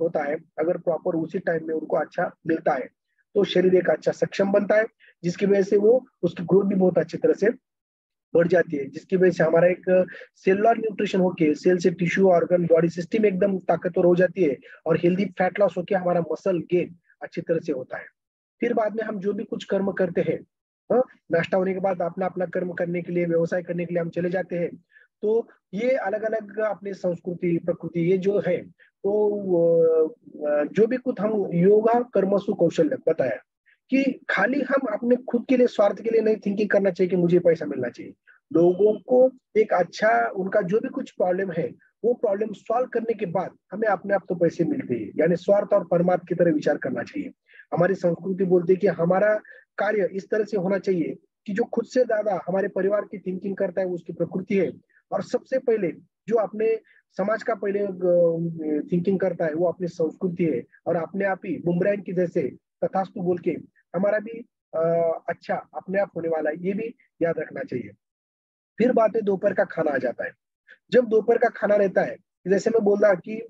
[SPEAKER 4] होता है, अगर प्रॉपर उसी टाइम में उनको अच्छा मिलता है, तो शरीर एक अच्छा सक्षम बनता है, जिसकी वजह से वो उसकी ग्रोथ भी बहुत अच्छी तरह से बढ़ जाती है, जिसकी वजह से हमारा एक सेलुलर न्यूट्रिशन होके सेल से टिश्यू ऑर्गन बॉडी सिस्टम एकदम ताकतवर हो जाती है, और हेल्दी फैट लॉस होके हमारा मसल गेन अच्छी तरह से होता है। फिर बाद में हम जो भी कुछ कर्म करते हैं, नाश्ता होने के बाद अपना अपना कर्म करने के लिए, व्यवसाय करने के लिए हम चले जाते हैं, तो ये अलग अलग अपनी संस्कृति प्रकृति ये जो है, तो जो भी कुछ हम योगा कर्मसु कौशल्य बताया कि खाली हम अपने खुद के लिए स्वार्थ के लिए नहीं थिंकिंग करना चाहिए कि मुझे पैसा मिलना चाहिए। लोगों को एक अच्छा उनका जो भी कुछ प्रॉब्लम है वो प्रॉब्लम सॉल्व करने के बाद हमें अपने आप तो पैसे मिलते हैं, यानी स्वार्थ और परमार्थ की तरह विचार करना चाहिए। हमारी संस्कृति बोलती है कि हमारा कार्य इस तरह से होना चाहिए कि जो खुद से ज्यादा हमारे परिवार की थिंकिंग करता है वो उसकी प्रकृति है, और सबसे पहले जो अपने समाज का पहले थिंकिंग करता है वो अपनी संस्कृति है, और अपने आप ही बुमरैंग की जैसे तथास्तु बोल के हमारा भी अच्छा अपने आप होने वाला है, ये भी याद रखना चाहिए। फिर बात है दोपहर का खाना आ जाता है। जब दोपहर का खाना रहता है जैसे मैं बोल रहा कि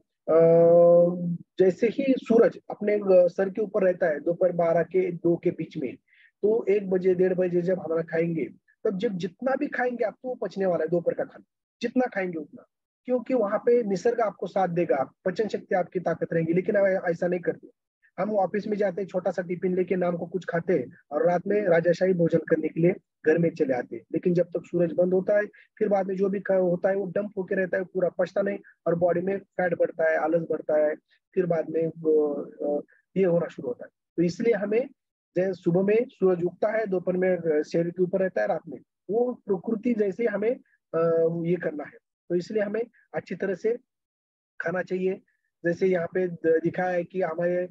[SPEAKER 4] जैसे ही सूरज अपने सर के ऊपर रहता है दोपहर 12 के 2 के बीच में, तो 1 बजे 1:30 बजे जब हमारा खाएंगे, तब जब जितना भी खाएंगे आप तो वो पचने वाला है दोपहर का खाना, जितना खाएंगे उतना, क्योंकि वहां पे निसर्ग आपको साथ देगा, पचन शक्ति आपकी ताकत रहेगी। लेकिन ऐसा नहीं करते। हम ऑफिस में जाते हैं, छोटा सा टिफिन लेके नाम को कुछ खाते हैं और रात में राजाशाही भोजन करने के लिए घर में चले आते हैं। लेकिन जब तक सूरज बंद होता है, फिर बाद में जो भी होता है वो डंप होके रहता है, पूरा पचता नहीं और बॉडी में फैट बढ़ता है, आलस बढ़ता है, फिर बाद में ये होना शुरू होता है। तो इसलिए हमें जैसे सुबह में सूरज उगता है, दोपहर में शरीर के ऊपर रहता है, रात में वो प्रकृति जैसे हमें ये करना है। तो इसलिए हमें अच्छी तरह से खाना चाहिए। जैसे यहाँ पे दिखा है कि हमारे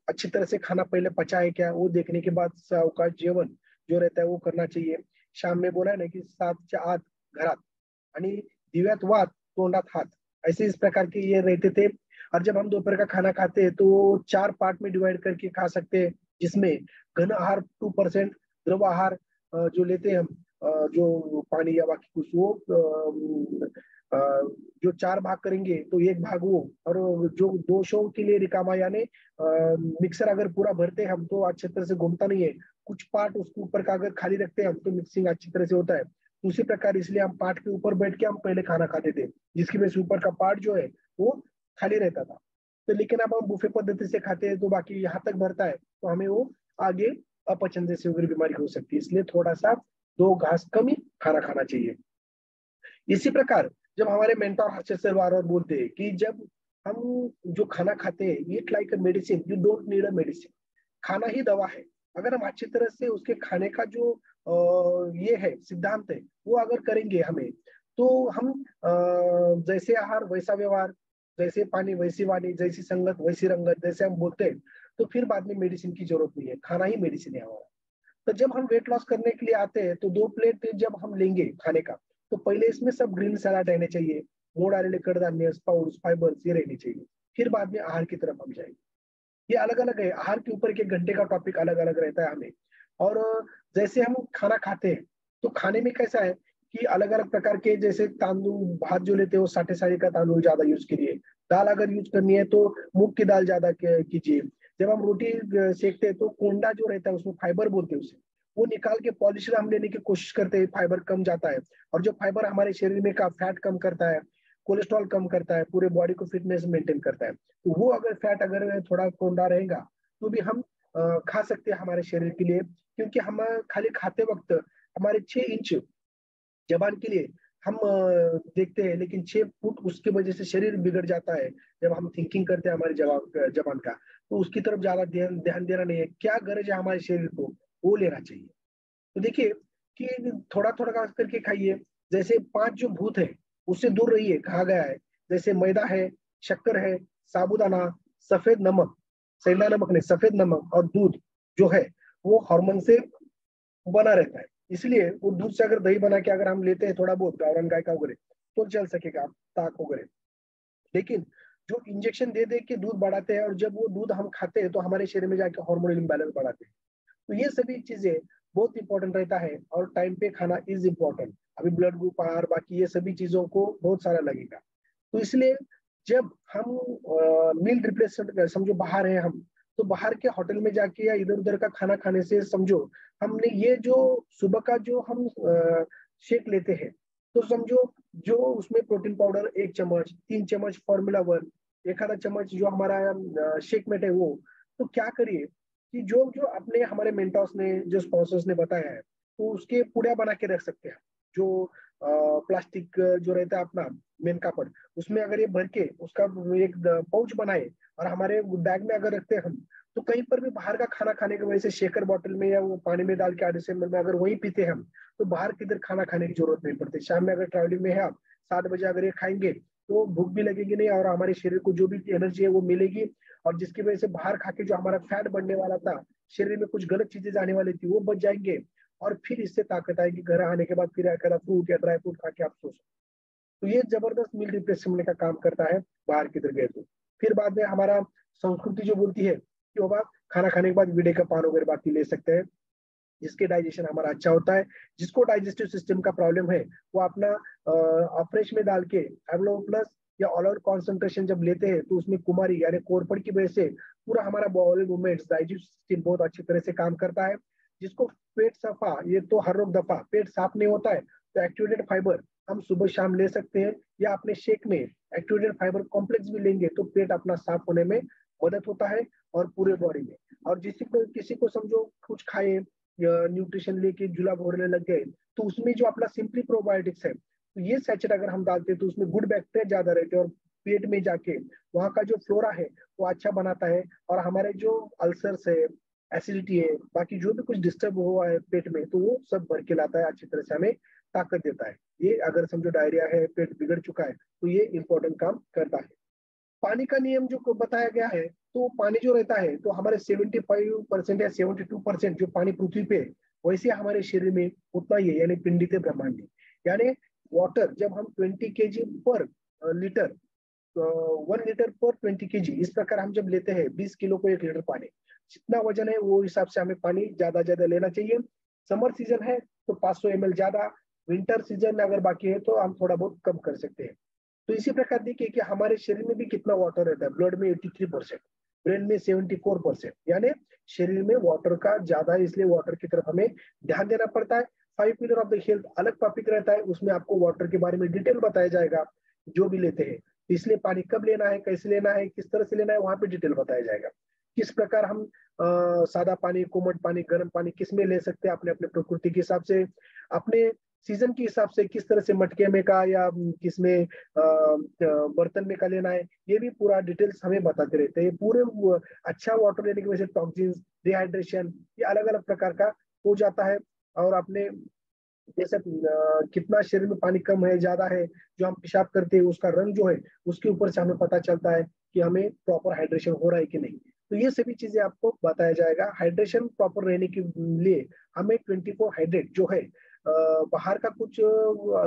[SPEAKER 4] अच्छी तरह से खाना पहले पचा है क्या, वो देखने के बाद सावकाश जेवण जो रहता है वो करना चाहिए। शाम में बोला है ना कि 7च्या आत घरात आणि दिव्यात वात तोंडात हात, ऐसे इस प्रकार के ये रहते थे। और जब हम दोपहर का खाना खाते हैं तो 4 पार्ट में डिवाइड करके खा सकते हैं, जिसमें घन आहार 2%, द्रव आहार जो लेते हैं हम, जो पानी या बाकी कुछ, वो जो 4 भाग करेंगे तो 1 भाग वो, और जो 2 शो के लिए रिकामा, यानी मिक्सर अगर पूरा भरते हैं हम तो अच्छी तरह से घूमता नहीं है, कुछ पार्ट उसके ऊपर का अगर खाली रखते हैं हम तो मिक्सिंग अच्छी तरह से होता है। उसी प्रकार इसलिए हम पार्ट के ऊपर बैठ के हम पहले खाना खाते थे, जिसकी वजह से ऊपर का पार्ट जो है वो खाली रहता था। तो लेकिन अब हम बुफे पद्धति से खाते हैं तो बाकी यहाँ तक भरता है, तो हमें वो आगे अपचन जैसी वगैरह बीमारी हो सकती है। इसलिए थोड़ा सा 2 घास कम ही खाना खाना चाहिए। इसी प्रकार जब हमारे मेंटोर हर्षद सर बार बार बोलते हैं कि जब हम जो खाना खाते हैं, eat like a medicine, you don't need a medicine, खाना ही दवा है। अगर हम अच्छी तरह से उसके खाने का जो ये है सिद्धांत है वो अगर करेंगे हमें, तो हम जैसे आहार वैसा व्यवहार, जैसे पानी वैसी वाणी, जैसी संगत वैसी रंगत, जैसे हम बोलते हैं, तो फिर बाद में मेडिसिन की जरूरत नहीं है, खाना ही मेडिसिन है हमारा। तो जब हम वेट लॉस करने के लिए आते हैं तो 2 प्लेट जब हम लेंगे खाने का, तो पहले इसमें सब ग्रीन सलाद रहने चाहिए, मोड़ आलेले कडधान्य, स्पाउट्स, फाइबर्स ये रहनी चाहिए, फिर बाद में आहार की तरफ हम जाएंगे। ये अलग अलग है, आहार के ऊपर 1 घंटे का टॉपिक अलग अलग रहता है हमें। और जैसे हम खाना खाते हैं तो खाने में कैसा है कि अलग अलग प्रकार के, जैसे तांदूल भात जो लेते हैं वो साटे सारी का तांदूल ज्यादा यूज करिए, दाल अगर यूज करनी है तो मूंग की दाल ज्यादा कीजिए। जब हम रोटी सेकते हैं तो कोंडा जो रहता है उसमें फाइबर बोलते हैं उसे, वो निकाल के पॉलिश हम लेने की कोशिश करते हैं, फाइबर कम जाता है। और जो फाइबर हमारे शरीर में का फैट कम करता है, कोलेस्ट्रॉल कम करता है, पूरे बॉडी को फिटनेस मेंटेन करता है। तो वो अगर फैट अगर थोड़ा कोंडा रहेगा तो भी हम खा सकते हैं हमारे शरीर के लिए, क्योंकि हम खाली खाते वक्त हमारे 6 इंच जबान के लिए हम देखते हैं, लेकिन 6 फुट उसकी वजह से शरीर बिगड़ जाता है। जब हम थिंकिंग करते हैं हमारी जबान का, तो उसकी तरफ ज्यादा ध्यान देना नहीं है, क्या गरज है हमारे शरीर को वो लेना चाहिए। तो देखिए कि थोड़ा थोड़ा करके खाइए। जैसे 5 जो भूत है उससे दूर रहिए, कहा गया है। जैसे मैदा है, शक्कर है, साबुदाना, सफेद नमक, सेंधा नमक नहीं सफेद नमक, और दूध जो है वो हार्मोन से बना रहता है। इसलिए वो दूध से अगर दही बना के अगर हम लेते हैं थोड़ा बहुत गावरान गाय का वगैरह, तो चल सकेगा, ताक वगैरह। लेकिन जो इंजेक्शन दे दे के दूध बढ़ाते हैं और जब वो दूध हम खाते हैं तो हमारे शरीर में जाके हार्मोनल इम्बैलेंस बढ़ाते हैं। तो ये सभी चीजें बहुत इंपॉर्टेंट रहता है, और टाइम पे खाना इज इम्पोर्टेंट। अभी ब्लड ग्रुप आहार बाकी ये सभी चीजों को बहुत सारा लगेगा। तो इसलिए जब हम मील रिप्लेसमेंट समझो बाहर है हम, तो बाहर के होटल में जाके या इधर उधर का खाना खाने से समझो हमने ये जो सुबह का जो हम शेक लेते हैं, तो समझो जो उसमें प्रोटीन पाउडर 1 चम्मच, 3 चम्मच फॉर्मूला 1, एक आधा चम्मच जो हमारा शेक मेट है वो, तो क्या करिए कि जो जो अपने हमारे मेंटोर्स ने जो स्पॉन्सर्स ने बताया है, तो उसके पुड़िया बना के रख सकते हैं। जो प्लास्टिक जो रहता है अपना मेन कापड़, उसमें अगर ये भर के उसका एक पाउच बनाए और हमारे बैग में अगर रखते हैं हम, तो कहीं पर भी बाहर का खाना खाने की वजह से शेकर बॉटल में या वो पानी में डाल के आधे से में अगर वही पीते हम, तो बाहर किधर खाना खाने की जरूरत नहीं पड़ती। शाम में अगर ट्रैवलिंग में है आप 7 बजे अगर ये खाएंगे तो भूख भी लगेगी नहीं, और हमारे शरीर को जो भी एनर्जी है वो मिलेगी। और जिसकी वजह से बाहर खा के जो हमारा फैट बढ़ने वाला था, शरीर में कुछ गलत चीजें जाने वाली थी, वो बच जाएंगे। और फिर इससे ताकत आएगी, घर आने के बाद फिर अगर फ्रूट या ड्राई फ्रूट खा के आप सो सकते। तो ये जबरदस्त मील रिप्लेसमेंट का काम करता है बाहर किधर गए तो। फिर बाद में हमारा संस्कृति जो बोलती है कि बाबा खाना खाने के बाद वीडे का पान वगैरह बाकी ले सकते हैं, जिसके डाइजेशन हमारा अच्छा होता है। जिसको डाइजेस्टिव सिस्टम का प्रॉब्लम है वो अपना ऑपरेशन में डाल के एवलो प्लस या ऑल आउट कॉन्सेंट्रेशन जब लेते हैं तो उसमें कुमारी यानी कोरपड़ की वजह से पूरा हमारा बॉडी मूवमेंट्स डाइजेस्टिव सिस्टम बहुत अच्छी तरह से काम करता है। जिसको पेट सफा, ये तो हर रोज दफा पेट साफ नहीं होता है तो एक्टिवेटेड फाइबर हम सुबह शाम ले सकते हैं, या अपने शेक में एक्टिवेटेड फाइबर कॉम्प्लेक्स भी लेंगे तो पेट अपना साफ होने में मदद होता है और पूरे बॉडी में। और किसी को समझो कुछ खाए न्यूट्रिशन लेके जुलाब होने लग गए तो उसमें जो अपना सिंपली प्रोबायोटिक्स है तो ये सैचेट अगर हम डालते हैं तो उसमें गुड बैक्टीरिया ज्यादा रहते हैं और पेट में जाके वहाँ का जो फ्लोरा है वो अच्छा बनाता है और हमारे जो अल्सर्स है, एसिडिटी है, बाकी जो भी कुछ डिस्टर्ब हुआ है पेट में तो वो सब भर के लाता है, अच्छी तरह से हमें ताकत देता है। ये अगर समझो डायरिया है, पेट बिगड़ चुका है तो ये इंपॉर्टेंट काम करता है। पानी का नियम जो बताया गया है तो पानी जो रहता है तो हमारे 75% या 72% जो पानी पृथ्वी पे वैसे हमारे शरीर में उतना ही है, यानी पिंडित ब्रह्मांड। यानी वाटर जब हम 20 kg पर लीटर 1 लीटर पर 20 kg इस प्रकार हम जब लेते हैं 20 किलो को 1 लीटर पानी, जितना वजन है वो हिसाब से हमें पानी ज्यादा ज्यादा लेना चाहिए। समर सीजन है तो 500 ml ज्यादा, विंटर सीजन अगर बाकी है तो हम थोड़ा बहुत कम कर सकते हैं। तो इसी प्रकार देखिए कि हमारे शरीर में भी कितना वाटर रहता है। ब्लड में 83%, ब्रेन में 74%, यानी शरीर में वाटर का ज्यादा है, इसलिए वाटर की तरफ हमें ध्यान देना पड़ता है। 5 पिलर ऑफ द हेल्थ अलग टॉपिक रहता है, उसमें आपको वाटर के बारे में डिटेल बताया जाएगा जो भी लेते हैं। इसलिए पानी कब लेना है, कैसे लेना है, किस तरह से लेना है, वहां पे डिटेल बताया जाएगा। किस प्रकार हम सादा पानी, कोमट पानी, गर्म पानी किस में ले सकते हैं अपने अपने प्रकृति के हिसाब से, अपने सीजन के हिसाब से किस तरह से मटके में का या किस में बर्तन में का लेना है, ये भी पूरा डिटेल्स हमें बताते रहते हैं। पूरे अच्छा वाटर लेने की वजह से टॉक्सिन्स, डिहाइड्रेशन ये अलग अलग प्रकार का हो जाता है। और अपने जैसे कितना शरीर में पानी कम है ज्यादा है, जो हम पेशाब करते हैं उसका रंग जो है उसके ऊपर से हमें पता चलता है कि हमें प्रॉपर हाइड्रेशन हो रहा है कि नहीं। तो ये सभी चीजें आपको बताया जाएगा। हाइड्रेशन प्रॉपर रहने के लिए हमें 24 हाइड्रेट जो है बाहर का कुछ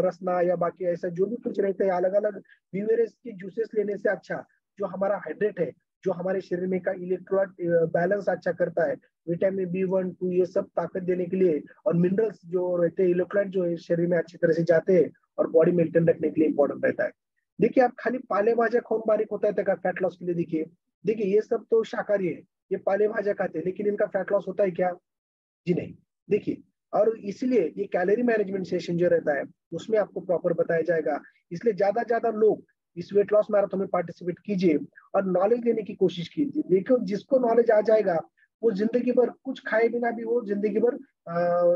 [SPEAKER 4] रसना या बाकी ऐसा जो भी कुछ रहता है अलग अलग बीवेरेज की जूसेस लेने से अच्छा जो हमारा हाइड्रेट है, जो हमारे शरीर में का इलेक्ट्रोलाइट बैलेंस अच्छा करता है, विटामिन B1 2 ये सब ताकत देने के लिए, और मिनरल्स जो रहते हैं, इलेक्ट्रोलाइट जो है शरीर में अच्छी तरह से जाते हैं और बॉडी मेंटेन रखने के लिए इंपॉर्टेंट रहता है। देखिए आप खाली पाले भाजा कौन बारीक होता है फैट लॉस के लिए, देखिए ये सब तो शाकाहारी है, ये पाले भाजा खाते हैं लेकिन इनका फैट लॉस होता है क्या? जी नहीं। देखिए और इसीलिए ये कैलोरी मैनेजमेंट सेशन जो रहता है उसमें आपको प्रॉपर बताया जाएगा। इसलिए ज्यादा ज्यादा लोग इस वेट लॉस मैराथन में पार्टिसिपेट कीजिए और नॉलेज लेने की कोशिश कीजिए। देखो जिसको नॉलेज आ जाएगा वो जिंदगी भर कुछ खाए बिना भी वो जिंदगी भर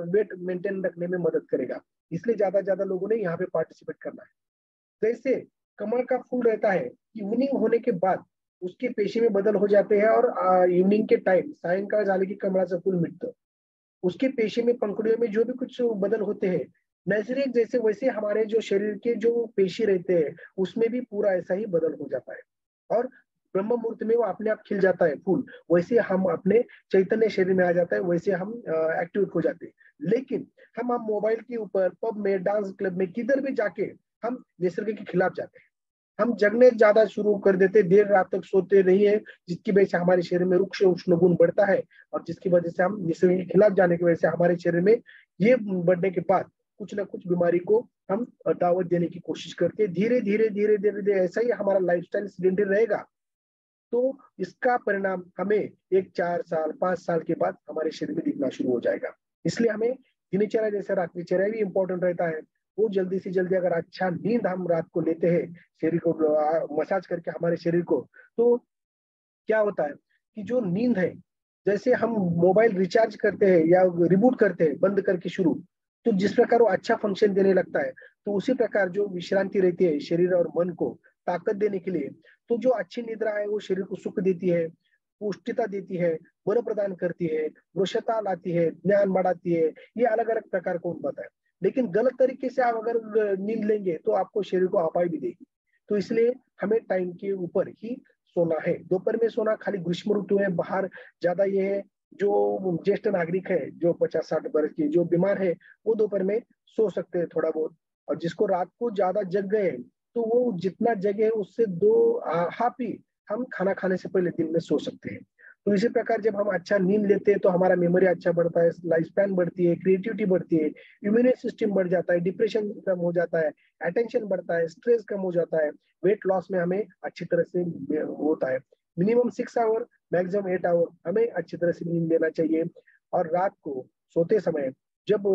[SPEAKER 4] वेट मेंटेन रखने में मदद करेगा। इसलिए ज्यादा ज्यादा लोगों ने यहाँ पे पार्टिसिपेट करना है। जैसे कमल का फूल रहता है, इवनिंग होने के बाद उसके पेशी में बदल हो जाते हैं और इवनिंग के टाइम सायंकाल झाले की कमळाचं फूल मिटतं, उसके पेशी में पंखुड़ियों में जो भी कुछ बदल होते हैं नैसर्गिक जैसे वैसे हमारे जो शरीर के जो पेशी रहते हैं उसमें भी पूरा ऐसा ही बदल हो जाता है और ब्रह्म मुहूर्त में वो अपने आप खिल जाता है फूल। वैसे हम अपने चैतन्य शरीर में आ जाता है, वैसे हम एक्टिवेट हो जाते हैं। लेकिन हम मोबाइल के ऊपर, पब में, डांस क्लब में, किधर भी जाके हम निसर्ग के खिलाफ जाते हैं। हम जगने ज्यादा शुरू कर देते, देर रात तक सोते नहीं है, जिसकी वजह से हमारे शरीर में रुक्ष उष्ण गुण बढ़ता है और जिसकी वजह से हम निसर्ग के खिलाफ जाने की वजह से हमारे शरीर में ये बढ़ने के बाद कुछ ना कुछ बीमारी को हम दावत देने की कोशिश करते हैं। धीरे धीरे धीरे धीरे धीरे ऐसा ही हमारा लाइफस्टाइल सिलेंडर रहेगा तो इसका परिणाम हमें 4 साल 5 साल के बाद हमारे शरीर में दिखना शुरू हो जाएगा। इसलिए हमें दिनचर्या जैसे रात्रिचर्या भी इंपॉर्टेंट रहता है। वो जल्दी से जल्दी अगर अच्छा नींद हम रात को लेते हैं, शरीर को मसाज करके हमारे शरीर को, तो क्या होता है कि जो नींद है, जैसे हम मोबाइल रिचार्ज करते हैं या रिबूट करते हैं बंद करके शुरू, तो जिस प्रकार वो अच्छा फंक्शन देने लगता है तो उसी प्रकार जो विश्रांति रहती है शरीर और मन को ताकत देने के लिए, तो जो अच्छी निद्रा है वो शरीर को सुख देती है, पुष्टिता देती है, बल प्रदान करती है, वृषता लाती है, ज्ञान बढ़ाती है। ये अलग अलग प्रकार को बताए। लेकिन गलत तरीके से आप अगर नींद लेंगे तो आपको शरीर को अपाय भी देगी। तो इसलिए हमें टाइम के ऊपर ही सोना है। दोपहर में सोना खाली ग्रीष्म ऋतु है, बाहर ज्यादा ये है जो ज्येष्ठ नागरिक है, जो 50-60 वर्ष के जो बीमार है वो दोपहर में सो सकते हैं थोड़ा बहुत। और जिसको रात को ज्यादा जग गए तो वो जितना जगे है उससे 2 हाफ ही हम खाना खाने से पहले दिन में सो सकते हैं। तो इसी प्रकार जब हम अच्छा नींद लेते हैं तो हमारा मेमोरी अच्छा बढ़ता है, लाइफ स्पैन बढ़ती है, क्रिएटिविटी बढ़ती है, इम्यून सिस्टम बढ़ जाता है, डिप्रेशन कम हो जाता है, अटेंशन बढ़ता है, स्ट्रेस कम हो जाता है, वेट लॉस में हमें अच्छी तरह से होता है। मिनिमम 6 आवर, मैक्सिमम 8 आवर हमें अच्छी तरह से नींद लेना चाहिए। और रात को सोते समय जब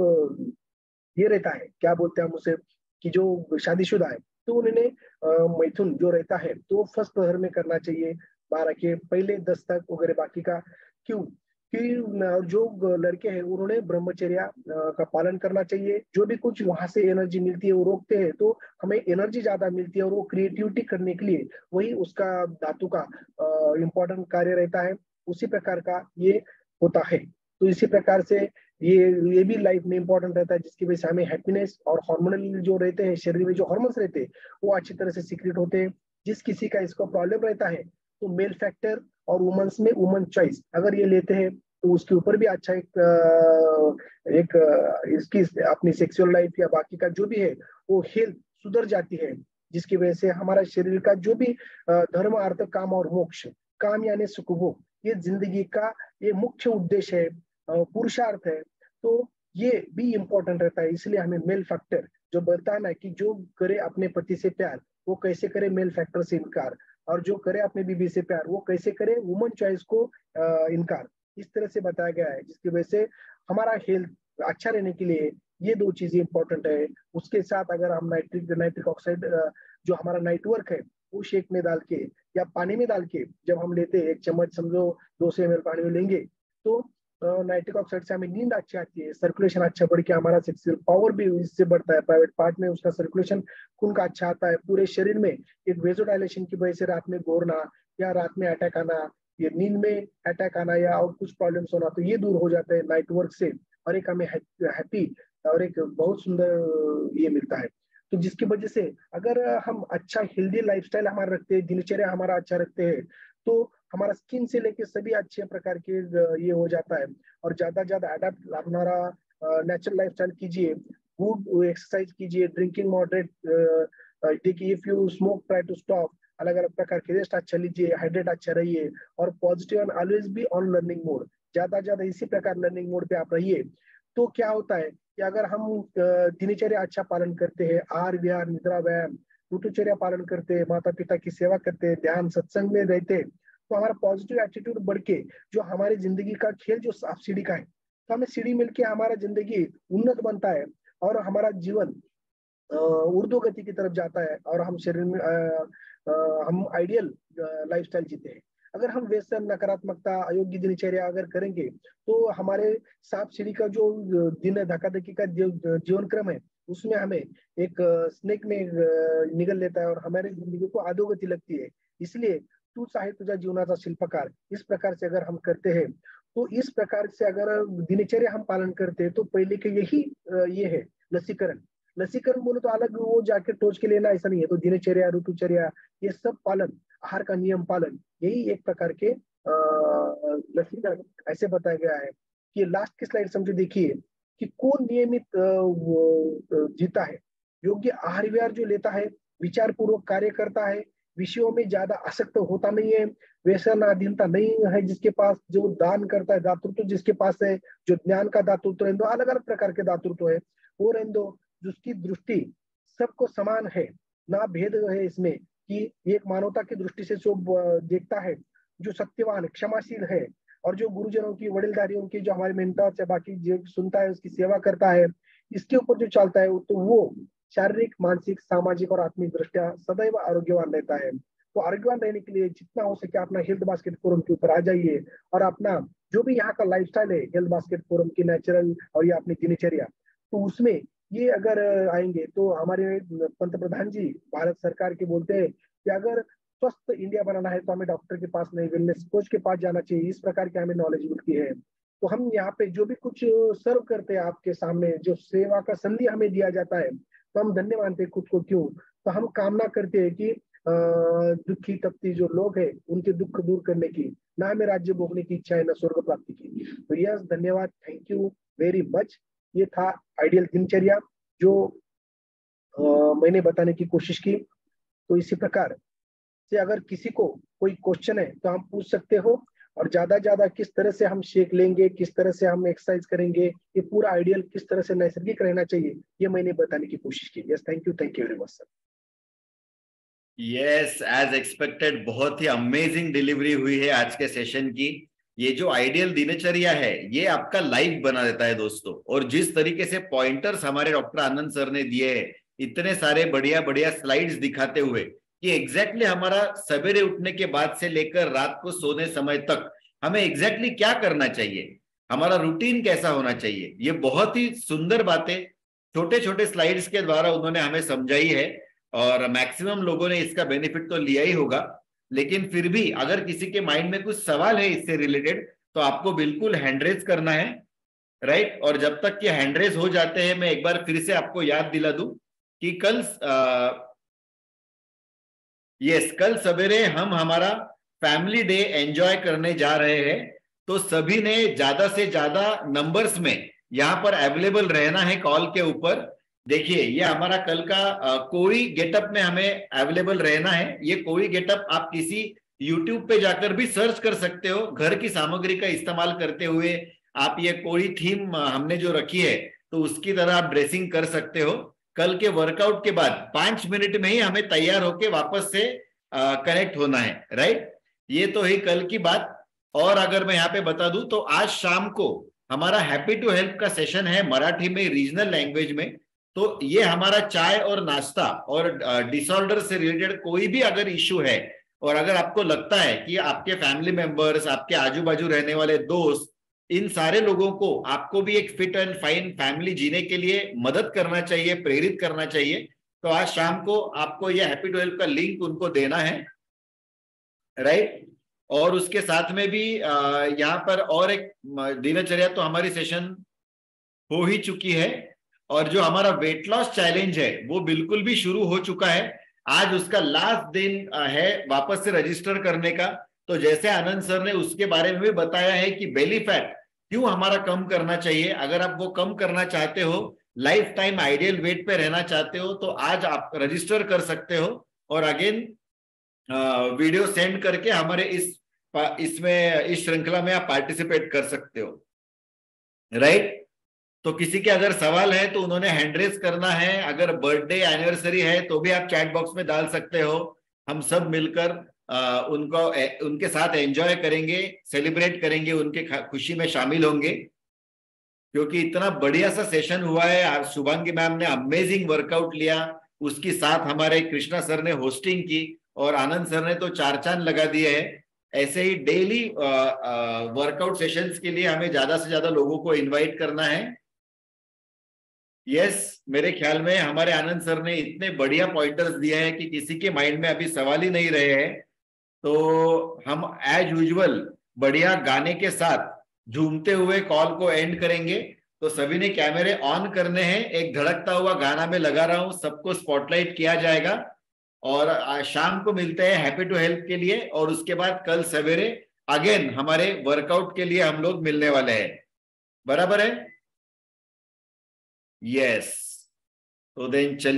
[SPEAKER 4] ये रहता है, क्या बोलते हैं हम उसे, कि जो शादीशुदा है तो उन्हें मैथुन जो रहता है तो फर्स्ट पहर में करना चाहिए, 12 के पहले 10 तक वगैरह बाकी का। क्यों कि जो लड़के हैं उन्होंने ब्रह्मचर्य का पालन करना चाहिए। जो भी कुछ वहां से एनर्जी मिलती है वो रोकते हैं तो हमें एनर्जी ज्यादा मिलती है और वो क्रिएटिविटी करने के लिए वही उसका धातु का इम्पोर्टेंट कार्य रहता है। उसी प्रकार का ये होता है। तो इसी प्रकार से ये भी लाइफ में इंपॉर्टेंट रहता है, जिसकी वजह से हमें हैप्पीनेस और हार्मोनल जो रहते हैं, शरीर में जो हार्मोन्स रहते हैं वो अच्छी तरह से सीक्रेट होते हैं। जिस किसी का इसको प्रॉब्लम रहता है तो मेल फैक्टर और वुमेन्स में वुमन चॉइस अगर ये लेते हैं तो उसके ऊपर भी अच्छा इसकी अपनी सेक्सुअल लाइफ या बाकी का जो भी है वो हेल्थ सुधर जाती है। जिसकी वजह से हमारा शरीर का जो भी धर्म अर्थ काम और मोक्ष, काम यानी सुख भोग, ये जिंदगी का ये मुख्य उद्देश्य है, पुरुषार्थ है। तो ये भी इम्पोर्टेंट रहता है। इसलिए हमें मेल फैक्टर जो बताना है कि जो करे अपने पति से प्यार वो कैसे करे मेल फैक्टर से इनकार, और जो करे अपने बीवी से प्यार वो कैसे करे वुमन चॉइस को इनकार, इस तरह से बताया गया है। जिसकी वजह से हमारा हेल्थ अच्छा रहने के लिए ये दो चीजें इंपॉर्टेंट है। उसके साथ अगर हम नाइट्रिक ऑक्साइड जो हमारा नाइटवर्क है वो शेक में डाल के या पानी में डाल के जब हम लेते हैं, 1 चम्मच समझो 200 ml पानी में लेंगे तो नाइट्रिक ऑक्साइड से हमें नींद अच्छी आती है, सर्कुलेशन अच्छा बढ़ के हमारा सेक्सुअल पावर भी इससे बढ़ता है, प्राइवेट पार्ट में उसका सर्कुलेशन खून का अच्छा आता है, पूरे शरीर में एक वेजोडाइलेशन की वजह से रात में गोरना या रात में अटैक आना, ये नींद में अटैक आना या और कुछ प्रॉब्लम्स होना, तो ये दूर हो जाता है नाइट वर्क से। और एक हमें हैप्पी और एक बहुत सुंदर ये मिलता है। तो जिसकी वजह से अगर हम अच्छा हेल्दी लाइफस्टाइल हमारा रखते हैं, दिनचर्या हमारा अच्छा रखते हैं, तो हमारा स्किन से लेके सभी अच्छे प्रकार के ये हो जाता है। और ज्यादा अडेप्ट हमारा नेचुरल लाइफस्टाइल कीजिए, गुड एक्सरसाइज कीजिए, ड्रिंकिंग मॉडरेट, देखिए if you smoke try to stop, अलग अलग प्रकार के रेस्ट अच्छा लीजिए, हाइड्रेट अच्छा रहिए, और positive and always be on learning mode, ज्यादा इसी प्रकार लर्निंग मोड पे आप रहिए। तो क्या होता है कि अगर हम दिनचर्या अच्छा पालन करते हैं, आहार विहार निद्रा व्यायाम ऋतुचर्या पालन करते हैं, माता पिता की सेवा करते हैं, ध्यान सत्संग में रहते हैं, तो हमारा पॉजिटिव एटीट्यूड बढ़ के जो हमारी जिंदगी का खेल जो साफ सीढ़ी का है, तो हमें सीढ़ी मिलके हमारा जिंदगी उन्नत बनता है और हमारा जीवन ऊर्ध्व गति की तरफ जाता है और हम शरीर में हम आइडियल लाइफस्टाइल जीते हैं। अगर हम व्यसन नकारात्मकता अयोग्य दिनचर्या अगर करेंगे तो हमारे सांप सीढ़ी का जो दिन धक्का-धक्की का जीवन क्रम है उसमें हमें एक स्नेक में निगल लेता है और हमारी जिंदगी को अधोगति लगती है। इसलिए तू चाहे तुझा जीवनाचा शिल्पकार, इस प्रकार से अगर हम करते हैं तो इस प्रकार से अगर दिनचर्या हम पालन करते हैं तो पहले के यही ये है लसीकरण। लसीकरण बोलो तो अलग वो जाके टोच के लेना ऐसा नहीं है। तो दिनचर्या ऋतुचर्या ये सब पालन, आहार का नियम पालन, यही एक प्रकार के लसीकरण ऐसे बताया गया है। कि लास्ट की स्लाइड समझो देखिए कि कौन नियमित जीता है, योग्य आहार विहार जो लेता है, विचार पूर्वक कार्य करता है, विषयों में ज्यादा आसक्त होता नहीं है, व्यसनाधीनता नहीं है जिसके पास, जो दान करता है दातृत्व जिसके पास है, जो ज्ञान का दातृत्व रहने दो, अलग अलग प्रकार के दातृत्व है वो रहने दो, जिसकी दृष्टि सबको समान है, ना भेद है इसमें कि एक मानवता की दृष्टि से जो देखता है, जो सत्यवान क्षमाशील है, और जो गुरुजनों की वडीलधारियों की जो हमारे मेंटर्स है बाकी जो सुनता है उसकी सेवा करता है, इसके ऊपर जो चलता है तो वो शारीरिक मानसिक सामाजिक और आत्मिक दृष्टिया सदैव आरोग्यवान रहता है। तो आरोग्यवान रहने के लिए जितना हो सके अपना हेल्थ बास्केट फोरम के ऊपर आ जाइए और अपना जो भी यहाँ का लाइफस्टाइल है हेल्थ बास्केट फोरम की नेचुरल और ये अपनी दिनचर्या, तो उसमें ये अगर आएंगे तो हमारे पंत प्रधान जी भारत सरकार के बोलते हैं कि अगर स्वस्थ इंडिया बनाना है तो हमें डॉक्टर के पास नहीं वेलनेस कोच के पास जाना चाहिए। इस प्रकार के हमें नॉलेज मिलती है। तो हम यहाँ पे जो भी कुछ सर्व करते हैं आपके सामने, जो सेवा का संधि हमें दिया जाता है, तो हम धन्य मानते हैं खुद को। क्यों? तो हम कामना करते हैं कि दुखी तपती जो लोग हैं उनके दुख दूर करने की, ना हमें राज्य भोगने की इच्छा है, ना स्वर्ग प्राप्ति की। तो यस, धन्यवाद, थैंक यू वेरी मच। ये था आइडियल दिनचर्या जो मैंने बताने की कोशिश की। तो इसी प्रकार से अगर किसी को कोई क्वेश्चन है तो हम पूछ सकते हो, और ज्यादा किस तरह से हम शेक लेंगे, किस तरह से हम एक्सरसाइज करेंगे, ये पूरा आइडियल किस तरह से नैसर्गिक रहना चाहिए, ये मैंने बताने की कोशिश की। Yes, thank you very much sir.
[SPEAKER 5] Yes, as expected बहुत ही अमेजिंग डिलीवरी हुई है आज के सेशन की। ये जो आइडियल दिनचर्या है ये आपका लाइफ बना देता है दोस्तों। और जिस तरीके से पॉइंटर्स हमारे डॉक्टर आनंद सर ने दिए हैं, इतने सारे बढ़िया बढ़िया स्लाइड्स दिखाते हुए कि एग्जैक्टली हमारा सवेरे उठने के बाद से लेकर रात को सोने समय तक हमें एग्जैक्टली क्या करना चाहिए, हमारा रूटीन कैसा होना चाहिए, ये बहुत ही सुंदर बातें छोटे छोटे स्लाइड्स के द्वारा उन्होंने हमें समझाई है। और मैक्सिमम लोगों ने इसका बेनिफिट तो लिया ही होगा, लेकिन फिर भी अगर किसी के माइंड में कुछ सवाल है इससे रिलेटेड तो आपको बिल्कुल हैंड रेज करना है, राइट। और जब तक ये हैंड रेज हो जाते हैं मैं एक बार फिर से आपको याद दिला दूं कि कल सवेरे हम हमारा फैमिली डे एंजॉय करने जा रहे हैं। तो सभी ने ज्यादा से ज्यादा नंबर्स में यहाँ पर अवेलेबल रहना है कॉल के ऊपर। देखिए ये हमारा कल का कोई गेटअप में हमें अवेलेबल रहना है। ये कोई गेटअप आप किसी यूट्यूब पे जाकर भी सर्च कर सकते हो, घर की सामग्री का इस्तेमाल करते हुए आप ये कोई थीम हमने जो रखी है तो उसकी तरह आप ड्रेसिंग कर सकते हो। कल के वर्कआउट के बाद 5 मिनट में ही हमें तैयार होके वापस से कनेक्ट होना है, राइट। ये तो है कल की बात। और अगर मैं यहाँ पे बता दूं तो आज शाम को हमारा हैप्पी टू हेल्प का सेशन है मराठी में, रीजनल लैंग्वेज में। तो ये हमारा चाय और नाश्ता और डिसऑर्डर से रिलेटेड कोई भी अगर इश्यू है और अगर आपको लगता है कि आपके फैमिली मेंबर्स, आपके आजू बाजू रहने वाले दोस्त, इन सारे लोगों को आपको भी एक फिट एंड फाइन फैमिली जीने के लिए मदद करना चाहिए, प्रेरित करना चाहिए, तो आज शाम को आपको ये हैप्पी टू हेल्प का लिंक उनको देना है, राइट। और उसके साथ में भी यहाँ पर और एक दिनचर्या तो हमारी सेशन हो ही चुकी है और जो हमारा वेट लॉस चैलेंज है वो बिल्कुल भी शुरू हो चुका है। आज उसका लास्ट दिन है वापस से रजिस्टर करने का। तो जैसे आनंद सर ने उसके बारे में भी बताया है कि बेली फैट क्यों हमारा कम करना चाहिए, अगर आप वो कम करना चाहते हो, लाइफ टाइम आइडियल वेट पे रहना चाहते हो तो आज आप रजिस्टर कर सकते हो और अगेन वीडियो सेंड करके हमारे इस श्रृंखला में आप पार्टिसिपेट कर सकते हो, राइट। तो किसी के अगर सवाल है तो उन्होंने हैंड रेज करना है। अगर बर्थडे एनिवर्सरी है तो भी आप चैट बॉक्स में डाल सकते हो। हम सब मिलकर उनके साथ एंजॉय करेंगे, सेलिब्रेट करेंगे, उनके खुशी में शामिल होंगे, क्योंकि इतना बढ़िया सा सेशन हुआ है। आज शुभांगी मैम ने अमेजिंग वर्कआउट लिया, उसके साथ हमारे कृष्णा सर ने होस्टिंग की और आनंद सर ने तो 4 चांद लगा दिए हैं। ऐसे ही डेली वर्कआउट सेशंस के लिए हमें ज्यादा से ज्यादा लोगों को इनवाइट करना है। यस, मेरे ख्याल में हमारे आनंद सर ने इतने बढ़िया पॉइंटर्स दिए हैं कि किसी के माइंड में अभी सवाल ही नहीं रहे हैं। तो हम एज यूजुअल बढ़िया गाने के साथ झूमते हुए कॉल को एंड करेंगे। तो सभी ने कैमरे ऑन करने हैं, एक धड़कता हुआ गाना मैं लगा रहा हूं, सबको स्पॉटलाइट किया जाएगा और शाम को मिलते हैं हैप्पी टू हेल्प के लिए। और उसके बाद कल सवेरे अगेन हमारे वर्कआउट के लिए हम लोग मिलने वाले हैं, बराबर है। यस, तो देन चलिए।